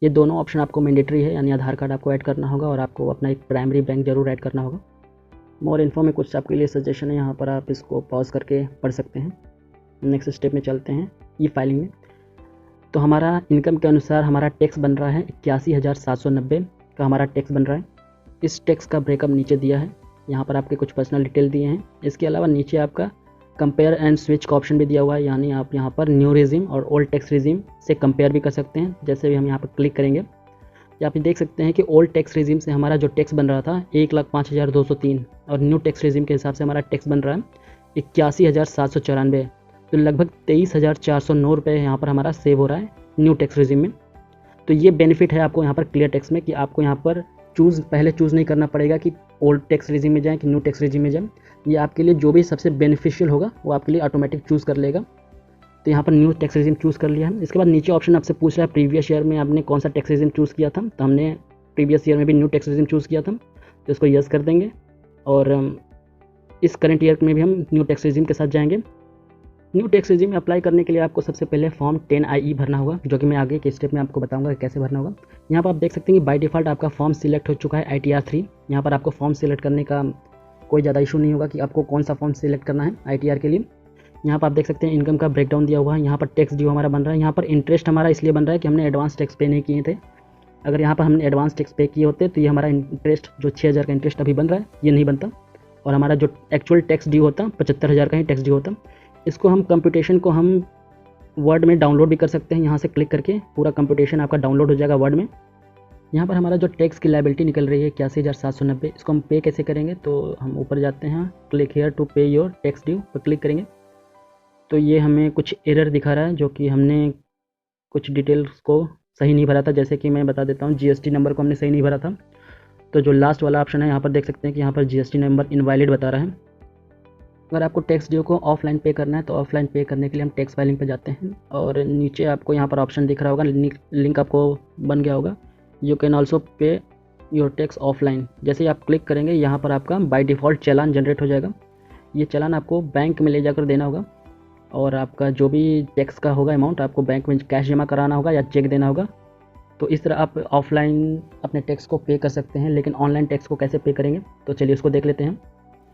ये दोनों ऑप्शन आपको मैंडेटरी है, यानी आधार कार्ड आपको ऐड करना होगा और आपको अपना एक प्राइमरी बैंक जरूर ऐड करना होगा। मोर इन्फो में कुछ आपके लिए सजेशन है, यहाँ पर आप इसको पॉज करके पढ़ सकते हैं। नेक्स्ट स्टेप में चलते हैं, ई फाइलिंग में। तो हमारा इनकम के अनुसार हमारा टैक्स बन रहा है 81,790 का हमारा टैक्स बन रहा है। इस टैक्स का ब्रेकअप नीचे दिया है, यहाँ पर आपके कुछ पर्सनल डिटेल दिए हैं। इसके अलावा नीचे आपका कंपेयर एंड स्विच का ऑप्शन भी दिया हुआ है, यानी आप यहाँ पर न्यू रेजिम और ओल्ड टैक्स रेजिम से कंपेयर भी कर सकते हैं। जैसे भी हम यहाँ पर क्लिक करेंगे या आप देख सकते हैं कि ओल्ड टैक्स रेजिम से हमारा जो टैक्स बन रहा था 1,05,203 और न्यू टैक्स रेजिम के हिसाब से हमारा टैक्स बन रहा है 81,794। तो लगभग 23,409 रुपये यहाँ पर हमारा सेव हो रहा है न्यू टैक्स रेजिम में। तो ये बेनिफिट है आपको यहाँ पर क्लियर टैक्स में कि आपको यहाँ पर पहले चूज़ नहीं करना पड़ेगा कि ओल्ड टैक्स रेजिम में जाएँ कि न्यू टैक्स रेजिम में जाएँ। ये आपके लिए जो भी सबसे बेनिफिशियल होगा वो आपके लिए ऑटोमेटिक चूज़ कर लेगा। तो यहाँ पर न्यू टैक्स रेजिम चूज़ कर लिया है। इसके बाद नीचे ऑप्शन आपसे पूछ रहा है प्रीवियस ईयर में आपने कौन सा टैक्स रेजिम चूज़ किया था, तो हमने प्रीवियस ईयर में भी न्यू टैक्स रेजिम चूज़ किया था, तो इसको यस कर देंगे। और इस करंट ईयर में भी हम न्यू टैक्स रेजिम के साथ जाएंगे। न्यू टैक्स रेजिम में अप्लाई करने के लिए आपको सबसे पहले फॉर्म 10IE भरना होगा, जो कि मैं आगे के स्टेप में आपको बताऊंगा कि कैसे भरना होगा। यहाँ पर आप देख सकते हैं कि बाय डिफ़ॉल्ट आपका फॉर्म सिलेक्ट हो चुका है ITR 3। यहाँ पर आपको फॉर्म सिलेक्ट करने का कोई ज़्यादा इशू नहीं होगा कि आपको कौन सा फॉर्म सिलेक्ट करना है ITR के लिए। यहाँ पर आप देख सकते हैं इनकम का ब्रेकडाउन दिया हुआ है। यहाँ पर टैक्स ड्यू हमारा बन रहा है। यहाँ पर इंटरेस्ट हमारा इसलिए बन रहा है कि हमने एडवांस टैक्स पे नहीं किए थे। अगर यहाँ पर हमने एडवांस टैक्स पे किए होते तो ये हमारा इंटरेस्ट जो 6000 का इंटरेस्ट अभी बन रहा है ये नहीं बनता, और हमारा जो एक्चुअल टैक्स ड्यू होता 75000 का ही टैक्स ड्यू होता। इसको हम कंप्यूटेशन को हम वर्ड में डाउनलोड भी कर सकते हैं। यहाँ से क्लिक करके पूरा कंप्यूटेशन आपका डाउनलोड हो जाएगा वर्ड में। यहाँ पर हमारा जो टैक्स की लायबिलिटी निकल रही है 81,790, इसको हम पे कैसे करेंगे, तो हम ऊपर जाते हैं, क्लिक हेयर टू पे योर टैक्स ड्यू पर क्लिक करेंगे। तो ये हमें कुछ एरर दिखा रहा है, जो कि हमने कुछ डिटेल्स को सही नहीं भरा था। जैसे कि मैं बता देता हूँ, GST नंबर को हमने सही नहीं भरा था। तो जो लास्ट वाला ऑप्शन है यहाँ पर देख सकते हैं कि यहाँ पर GST नंबर इनवैलिड बता रहा है। अगर आपको टैक्स ड्यू को ऑफलाइन पे करना है तो ऑफलाइन पे करने के लिए हम टैक्स फाइलिंग पे जाते हैं, और नीचे आपको यहाँ पर ऑप्शन दिख रहा होगा, लिंक आपको बन गया होगा, यू कैन ऑल्सो पे योर टैक्स ऑफलाइन। जैसे ही आप क्लिक करेंगे यहाँ पर आपका बाय डिफ़ॉल्ट चालान जनरेट हो जाएगा। ये चालान आपको बैंक में ले जाकर देना होगा, और आपका जो भी टैक्स का होगा अमाउंट आपको बैंक में कैश जमा कराना होगा या चेक देना होगा। तो इस तरह आप ऑफलाइन अपने टैक्स को पे कर सकते हैं। लेकिन ऑनलाइन टैक्स को कैसे पे करेंगे, तो चलिए उसको देख लेते हैं।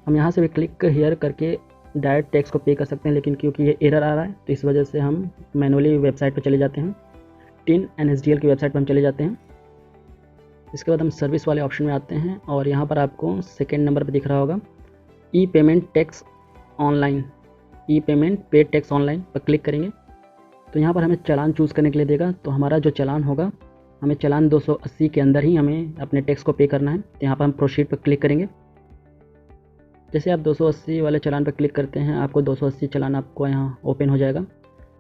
हम यहाँ से भी क्लिक हेयर करके डायरेक्ट टैक्स को पे कर सकते हैं, लेकिन क्योंकि ये एरर आ रहा है तो इस वजह से हम मैनुअली वेबसाइट पर चले जाते हैं। टिन NSDL की वेबसाइट पर हम चले जाते हैं। इसके बाद हम सर्विस वाले ऑप्शन में आते हैं, और यहाँ पर आपको सेकेंड नंबर पर दिख रहा होगा ई पेमेंट टैक्स ऑनलाइन, ई पेमेंट पे टैक्स ऑनलाइन पर क्लिक करेंगे। तो यहाँ पर हमें चालान चूज़ करने के लिए देगा। तो हमारा जो चालान होगा, हमें चालान 280 के अंदर ही हमें अपने टैक्स को पे करना है। तो यहाँ पर हम प्रोसीड पर क्लिक करेंगे। जैसे आप 280 वाले चालान पर क्लिक करते हैं, आपको 280 चालान आपको यहाँ ओपन हो जाएगा।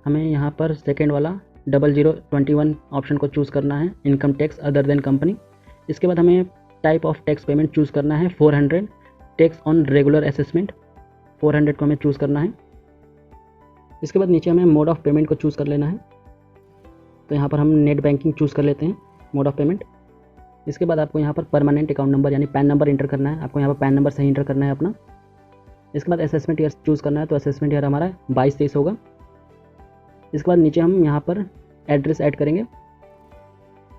हमें यहाँ पर सेकेंड वाला 0021 ऑप्शन को चूज़ करना है, income tax other than company. इसके बाद हमें type of tax payment choose करना है 400, टैक्स ऑन रेगुलर असेसमेंट 400 को हमें चूज़ करना है। इसके बाद नीचे हमें मोड ऑफ़ पेमेंट को चूज़ कर लेना है। तो यहाँ पर हम नेट बैंकिंग चूज़ कर लेते हैं, मोड ऑफ़ पेमेंट। इसके बाद आपको यहाँ पर परमानेंट अकाउंट नंबर यानी पैन नंबर इंटर करना है। आपको यहाँ पर पैन नंबर सही इंटर करना है अपना। इसके बाद असेसमेंट ईयर चूज़ करना है। तो असेसमेंट ईयर हमारा 22-23 होगा। इसके बाद नीचे हम यहाँ पर एड्रेस ऐड करेंगे।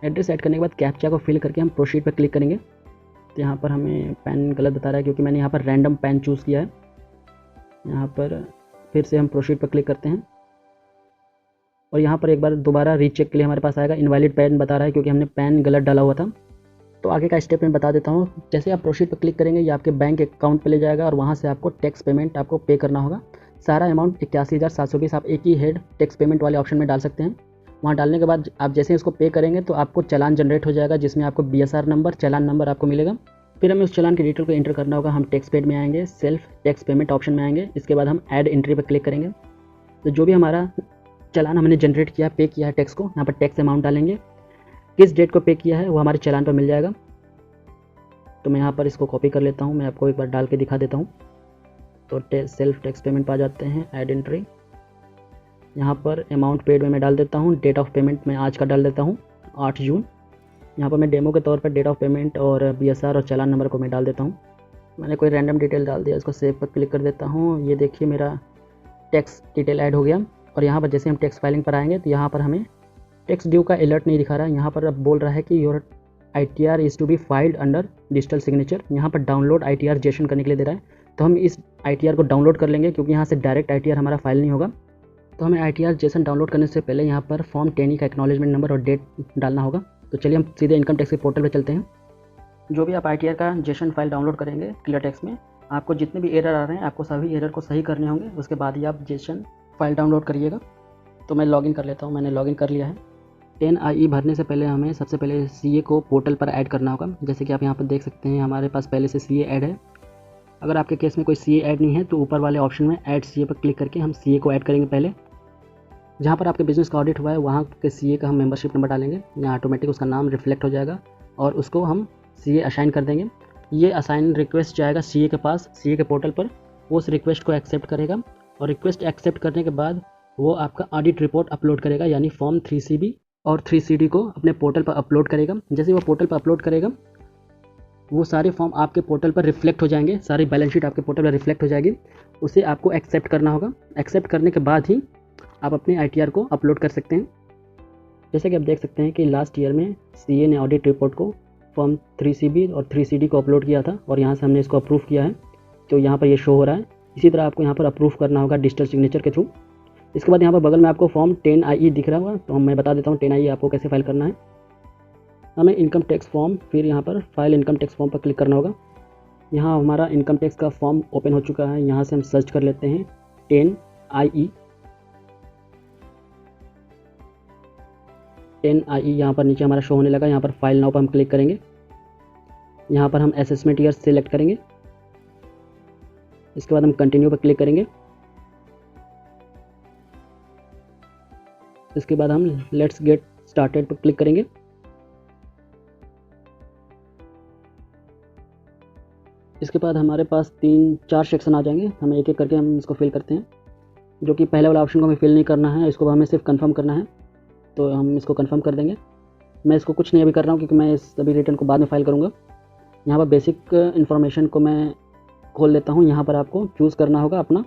एड्रेस ऐड करने के बाद कैप्चा को फिल करके हम प्रोसीड पर क्लिक करेंगे। तो यहाँ पर हमें पैन गलत बता रहा है, क्योंकि मैंने यहाँ पर रैंडम पैन चूज़ किया है। यहाँ पर फिर से हम प्रोसीड पर क्लिक करते हैं, और यहाँ पर एक बार दोबारा रीचेक के लिए हमारे पास आएगा, इनवैलिड पैन बता रहा है क्योंकि हमने पैन गलत डाला हुआ था। तो आगे का स्टेप मैं बता देता हूँ। जैसे आप प्रोसीड पर क्लिक करेंगे, ये आपके बैंक अकाउंट पे ले जाएगा, और वहाँ से आपको टैक्स पेमेंट आपको पे करना होगा। सारा अमाउंट 81,720 आप एक ही हेड टैक्स पेमेंट वाले ऑप्शन में डाल सकते हैं। वहाँ डालने के बाद आप जैसे इसको पे करेंगे तो आपको चालान जनरेट हो जाएगा, जिसमें आपको BSR नंबर, चालान नंबर आपको मिलेगा। फिर हमें उस चालान की डिटेल को एंटर करना होगा। हम टैक्स पेड में आएंगे, सेल्फ टैक्स पेमेंट ऑप्शन में आएंगे। इसके बाद हम ऐड एंट्री पर क्लिक करेंगे। तो जो भी हमारा चालान हमने जनरेट किया, पे किया है टैक्स को, यहाँ पर टैक्स अमाउंट डालेंगे, किस डेट को पे किया है वो हमारे चालान पर मिल जाएगा। तो मैं यहाँ पर इसको कॉपी कर लेता हूँ, मैं आपको एक बार डाल के दिखा देता हूँ। तो सेल्फ टैक्स पेमेंट पर आ जाते हैं, ऐड एंट्री। यहाँ पर अमाउंट पेड में मैं डाल देता हूँ, डेट ऑफ पेमेंट मैं आज का डाल देता हूँ 8 जून। यहाँ पर मैं डेमो के तौर पर डेट ऑफ पेमेंट और BSR और चालान नंबर को मैं डाल देता हूँ। मैंने कोई रैंडम डिटेल डाल दिया, इसको सेव पर क्लिक कर देता हूँ। ये देखिए मेरा टैक्स डिटेल ऐड हो गया। और यहाँ पर जैसे हम टैक्स फाइलिंग पर आएंगे तो यहाँ पर हमें टैक्स ड्यू का अलर्ट नहीं दिखा रहा है। यहाँ पर अब बोल रहा है कि your ITR is to be filed under digital signature. यहाँ पर डाउनलोड ITR जेसन करने के लिए दे रहा है। तो हम इस ITR को डाउनलोड कर लेंगे, क्योंकि यहाँ से डायरेक्ट ITR हमारा फाइल नहीं होगा। तो हमें ITR जेसन डाउनलोड करने से पहले यहाँ पर फॉर्म 10E का एक्नॉलेजमेंट नंबर और डेट डालना होगा। तो चलिए हम सीधे इनकम टैक्स के पोर्टल पर चलते हैं। जो भी आप ITR का जेसन फाइल डाउनलोड करेंगे क्लियर टैक्स में, आपको जितने भी एरर आ रहे हैं आपको सभी एरर को सही करने होंगे। उसके बाद ही आप जेसन फाइल डाउनलोड करिएगा। तो मैं लॉगिन कर लेता हूँ, मैंने लॉगिन कर लिया है। 10IE भरने से पहले हमें सबसे पहले CA को पोर्टल पर ऐड करना होगा। जैसे कि आप यहाँ पर देख सकते हैं हमारे पास पहले से CA ऐड है। अगर आपके केस में कोई CA ऐड नहीं है तो ऊपर वाले ऑप्शन में ऐड CA पर क्लिक करके हम CA को ऐड करेंगे। पहले जहाँ पर आपके बिजनेस का ऑडिट हुआ है वहाँ के CA का हम मेंबरशिप नंबर डालेंगे। यहाँ ऑटोमेटिक उसका नाम रिफ्लेक्ट हो जाएगा और उसको हम CA असाइन कर देंगे। ये असाइन रिक्वेस्ट जाएगा CA के पास, CA के पोर्टल पर। वो उस रिक्वेस्ट को एक्सेप्ट करेगा और रिक्वेस्ट एक्सेप्ट करने के बाद वो आपका ऑडिट रिपोर्ट अपलोड करेगा, यानी फॉर्म 3CB और 3CD को अपने पोर्टल पर अपलोड करेगा। जैसे वो पोर्टल पर अपलोड करेगा, वो सारे फॉर्म आपके पोर्टल पर रिफ्लेक्ट हो जाएंगे, सारी बैलेंस शीट आपके पोर्टल पर रिफ्लेक्ट हो जाएगी। उसे आपको एक्सेप्ट करना होगा। एक्सेप्ट करने के बाद ही आप अपने ITR को अपलोड कर सकते हैं। जैसे कि आप देख सकते हैं कि लास्ट ईयर में CA ने ऑडिट रिपोर्ट को फॉर्म 3CB और 3CD को अपलोड किया था और यहाँ से हमने इसको अप्रूव किया है, तो यहाँ पर ये शो हो रहा है। इसी तरह आपको यहाँ पर अप्रूव करना होगा डिजिटल सिग्नेचर के थ्रू। इसके बाद यहाँ पर बगल में आपको फॉर्म 10IE दिख रहा होगा, तो मैं बता देता हूँ 10IE आपको कैसे फाइल करना है। हमें इनकम टैक्स फॉर्म, फिर यहाँ पर फाइल इनकम टैक्स फॉर्म पर क्लिक करना होगा। यहाँ हमारा इनकम टैक्स का फॉर्म ओपन हो चुका है। यहाँ से हम सर्च कर लेते हैं 10IE। 10IE यहाँ पर नीचे हमारा शो होने लगा। यहाँ पर फाइल नाउ पर हम क्लिक करेंगे। यहाँ पर हम असेसमेंट ईयर सेलेक्ट करेंगे। इसके बाद हम कंटिन्यू पर क्लिक करेंगे। इसके बाद हम लेट्स गेट स्टार्टेड पर क्लिक करेंगे। इसके बाद हमारे पास 3-4 सेक्शन आ जाएंगे। हमें एक एक करके हम इसको फिल करते हैं। जो कि पहले वाला ऑप्शन को हमें फिल नहीं करना है, इसको हमें सिर्फ कंफर्म करना है, तो हम इसको कंफर्म कर देंगे। मैं इसको कुछ नहीं अभी कर रहा हूँ क्योंकि मैं इस सभी रिटर्न को बाद में फाइल करूँगा। यहाँ पर बेसिक इन्फॉर्मेशन को मैं खोल लेता हूँ। यहाँ पर आपको चूज़ करना होगा अपना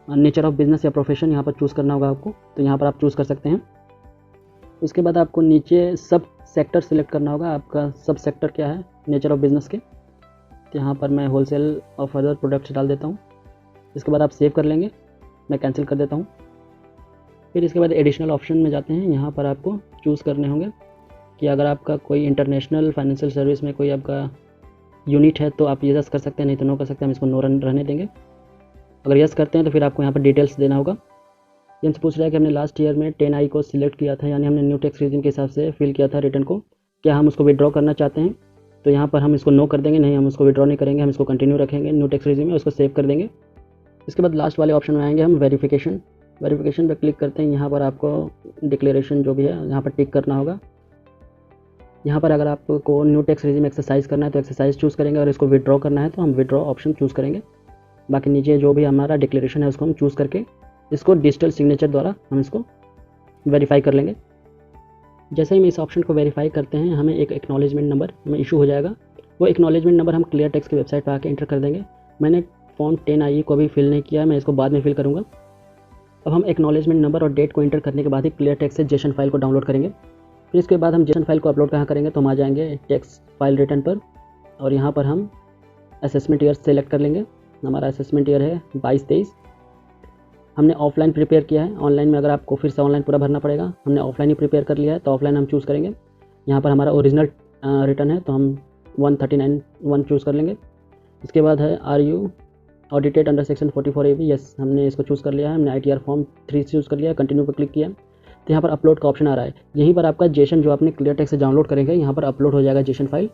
नेचर ऑफ बिजनेस या प्रोफेशन, यहाँ पर चूज़ करना होगा आपको, तो यहाँ पर आप चूज़ कर सकते हैं। उसके बाद आपको नीचे सब सेक्टर सेलेक्ट करना होगा। आपका सब सेक्टर क्या है नेचर ऑफ बिजनेस के, तो यहाँ पर मैं होलसेल और फर्दर प्रोडक्ट्स डाल देता हूँ। इसके बाद आप सेव कर लेंगे, मैं कैंसिल कर देता हूँ। फिर इसके बाद एडिशनल ऑप्शन में जाते हैं। यहाँ पर आपको चूज़ करने होंगे कि अगर आपका कोई इंटरनेशनल फाइनेंशियल सर्विस में कोई आपका यूनिट है तो आप यस कर सकते हैं, नहीं तो नो कर सकते हैं। हम इसको नो रहने देंगे। अगर यस करते हैं तो फिर आपको यहाँ पर डिटेल्स देना होगा। ये हमसे पूछ रहा है कि हमने लास्ट ईयर में 10I को सिलेक्ट किया था, यानी हमने न्यू टैक्स रेजिम के हिसाब से फिल किया था रिटर्न को, क्या हम उसको विड्रॉ करना चाहते हैं, तो यहाँ पर हम इसको नो कर देंगे। नहीं, हम उसको विड्रॉ नहीं करेंगे, हम इसको कंटिन्यू रखेंगे न्यू टैक्स रेजिम में, उसको सेव कर देंगे। इसके बाद लास्ट वाले ऑप्शन में आएंगे हम वेरिफिकेशन पर क्लिक करते हैं। यहाँ पर आपको डिक्लेरेशन जो भी है यहाँ पर टिक करना होगा। यहाँ पर अगर आपको न्यू टैक्स रेजिम एक्सरसाइज करना है तो एक्सरसाइज चूज़ करेंगे, और इसको विड्रॉ करना है तो हम विड्रॉ ऑप्शन चूज़ करेंगे। बाकी नीचे जो भी हमारा डिक्लेरेशन है उसको हम चूज़ करके इसको डिजिटल सिग्नेचर द्वारा हम इसको वेरीफाई कर लेंगे। जैसे ही हम इस ऑप्शन को वेरीफाई करते हैं, हमें एक एक्नॉलेजमेंट नंबर हमें इशू हो जाएगा। वो एक्नॉलेजमेंट नंबर हम क्लियर टैक्स की वेबसाइट पर आके एंटर कर देंगे। मैंने फॉर्म 10IE को अभी फिल नहीं किया है, मैं इसको बाद में फिल करूँगा। अब हम एक्नॉलेजमेंट नंबर और डेट को एंटर करने के बाद ही क्लियर टैक्स से जेसन फाइल को डाउनलोड करेंगे। फिर इसके बाद हम जेसन फाइल को अपलोड कहाँ करेंगे, तो हम आ जाएंगे टैक्स फाइल रिटर्न पर, और यहाँ पर हम असेसमेंट ईयर सेलेक्ट कर लेंगे। हमारा असेसमेंट ईयर है 22-23। हमने ऑफलाइन प्रिपेयर किया है, ऑनलाइन में अगर आपको फिर से ऑनलाइन पूरा भरना पड़ेगा। हमने ऑफलाइन ही प्रिपेयर कर लिया है, तो ऑफलाइन हम चूज़ करेंगे। यहाँ पर हमारा ओरिजिनल रिटर्न है, तो हम 139(1) चूज़ कर लेंगे। इसके बाद है are you audited under section 44AB, yes, हमने इसको चूज़ कर लिया है। हमने ITR फॉर्म 3 चूज़ कर लिया है, कंटिन्यू पर क्लिक किया। तो यहाँ पर अपलोड का ऑप्शन आ रहा है। यहीं पर आपका जेसन जो आपने क्लियर टैक्स से डाउनलोड करेंगे, यहाँ पर अपलोड हो जाएगा जेसन फाइल।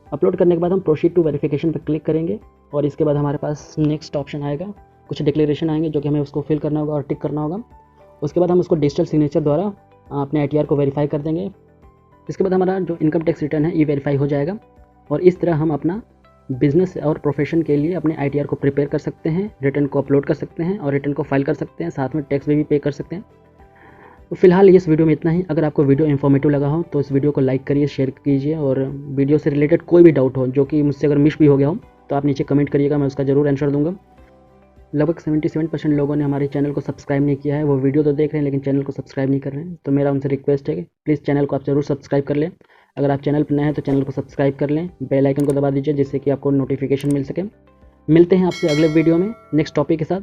अपलोड करने के बाद हम प्रोसीड टू वेरिफिकेशन पर क्लिक करेंगे, और इसके बाद हमारे पास नेक्स्ट ऑप्शन आएगा। कुछ डिक्लेरेशन आएंगे जो कि हमें उसको फिल करना होगा और टिक करना होगा। उसके बाद हम उसको डिजिटल सिग्नेचर द्वारा अपने ITR को वेरीफाई कर देंगे। इसके बाद हमारा जो इनकम टैक्स रिटर्न है ये वेरीफाई हो जाएगा, और इस तरह हम अपना बिजनेस और प्रोफेशन के लिए अपने ITR को प्रिपेयर कर सकते हैं, रिटर्न को अपलोड कर सकते हैं और रिटर्न को फाइल कर सकते हैं, साथ में टैक्स भी पे कर सकते हैं। तो फिलहाल इस वीडियो में इतना ही। अगर आपको वीडियो इन्फॉर्मेटिव लगा हो तो इस वीडियो को लाइक करिए, शेयर कीजिए, और वीडियो से रिलेटेड कोई भी डाउट हो जो कि मुझसे अगर मिस भी हो गया हो तो आप नीचे कमेंट करिएगा, मैं उसका ज़रूर आंसर दूंगा। लगभग 77% लोगों ने हमारे चैनल को सब्सक्राइब नहीं किया है। वो वीडियो तो देख रहे हैं लेकिन चैनल को सब्सक्राइब नहीं कर रहे हैं, तो मेरा उनसे रिक्वेस्ट है कि प्लीज़ चैनल को आप ज़रूर सब्सक्राइब कर लें। अगर आप चैनल पर नए हैं तो चैनल को सब्सक्राइब कर लें, बेल आइकन को दबा दीजिए जिससे कि आपको नोटिफिकेशन मिल सके। मिलते हैं आपसे अगले वीडियो में नेक्स्ट टॉपिक के साथ।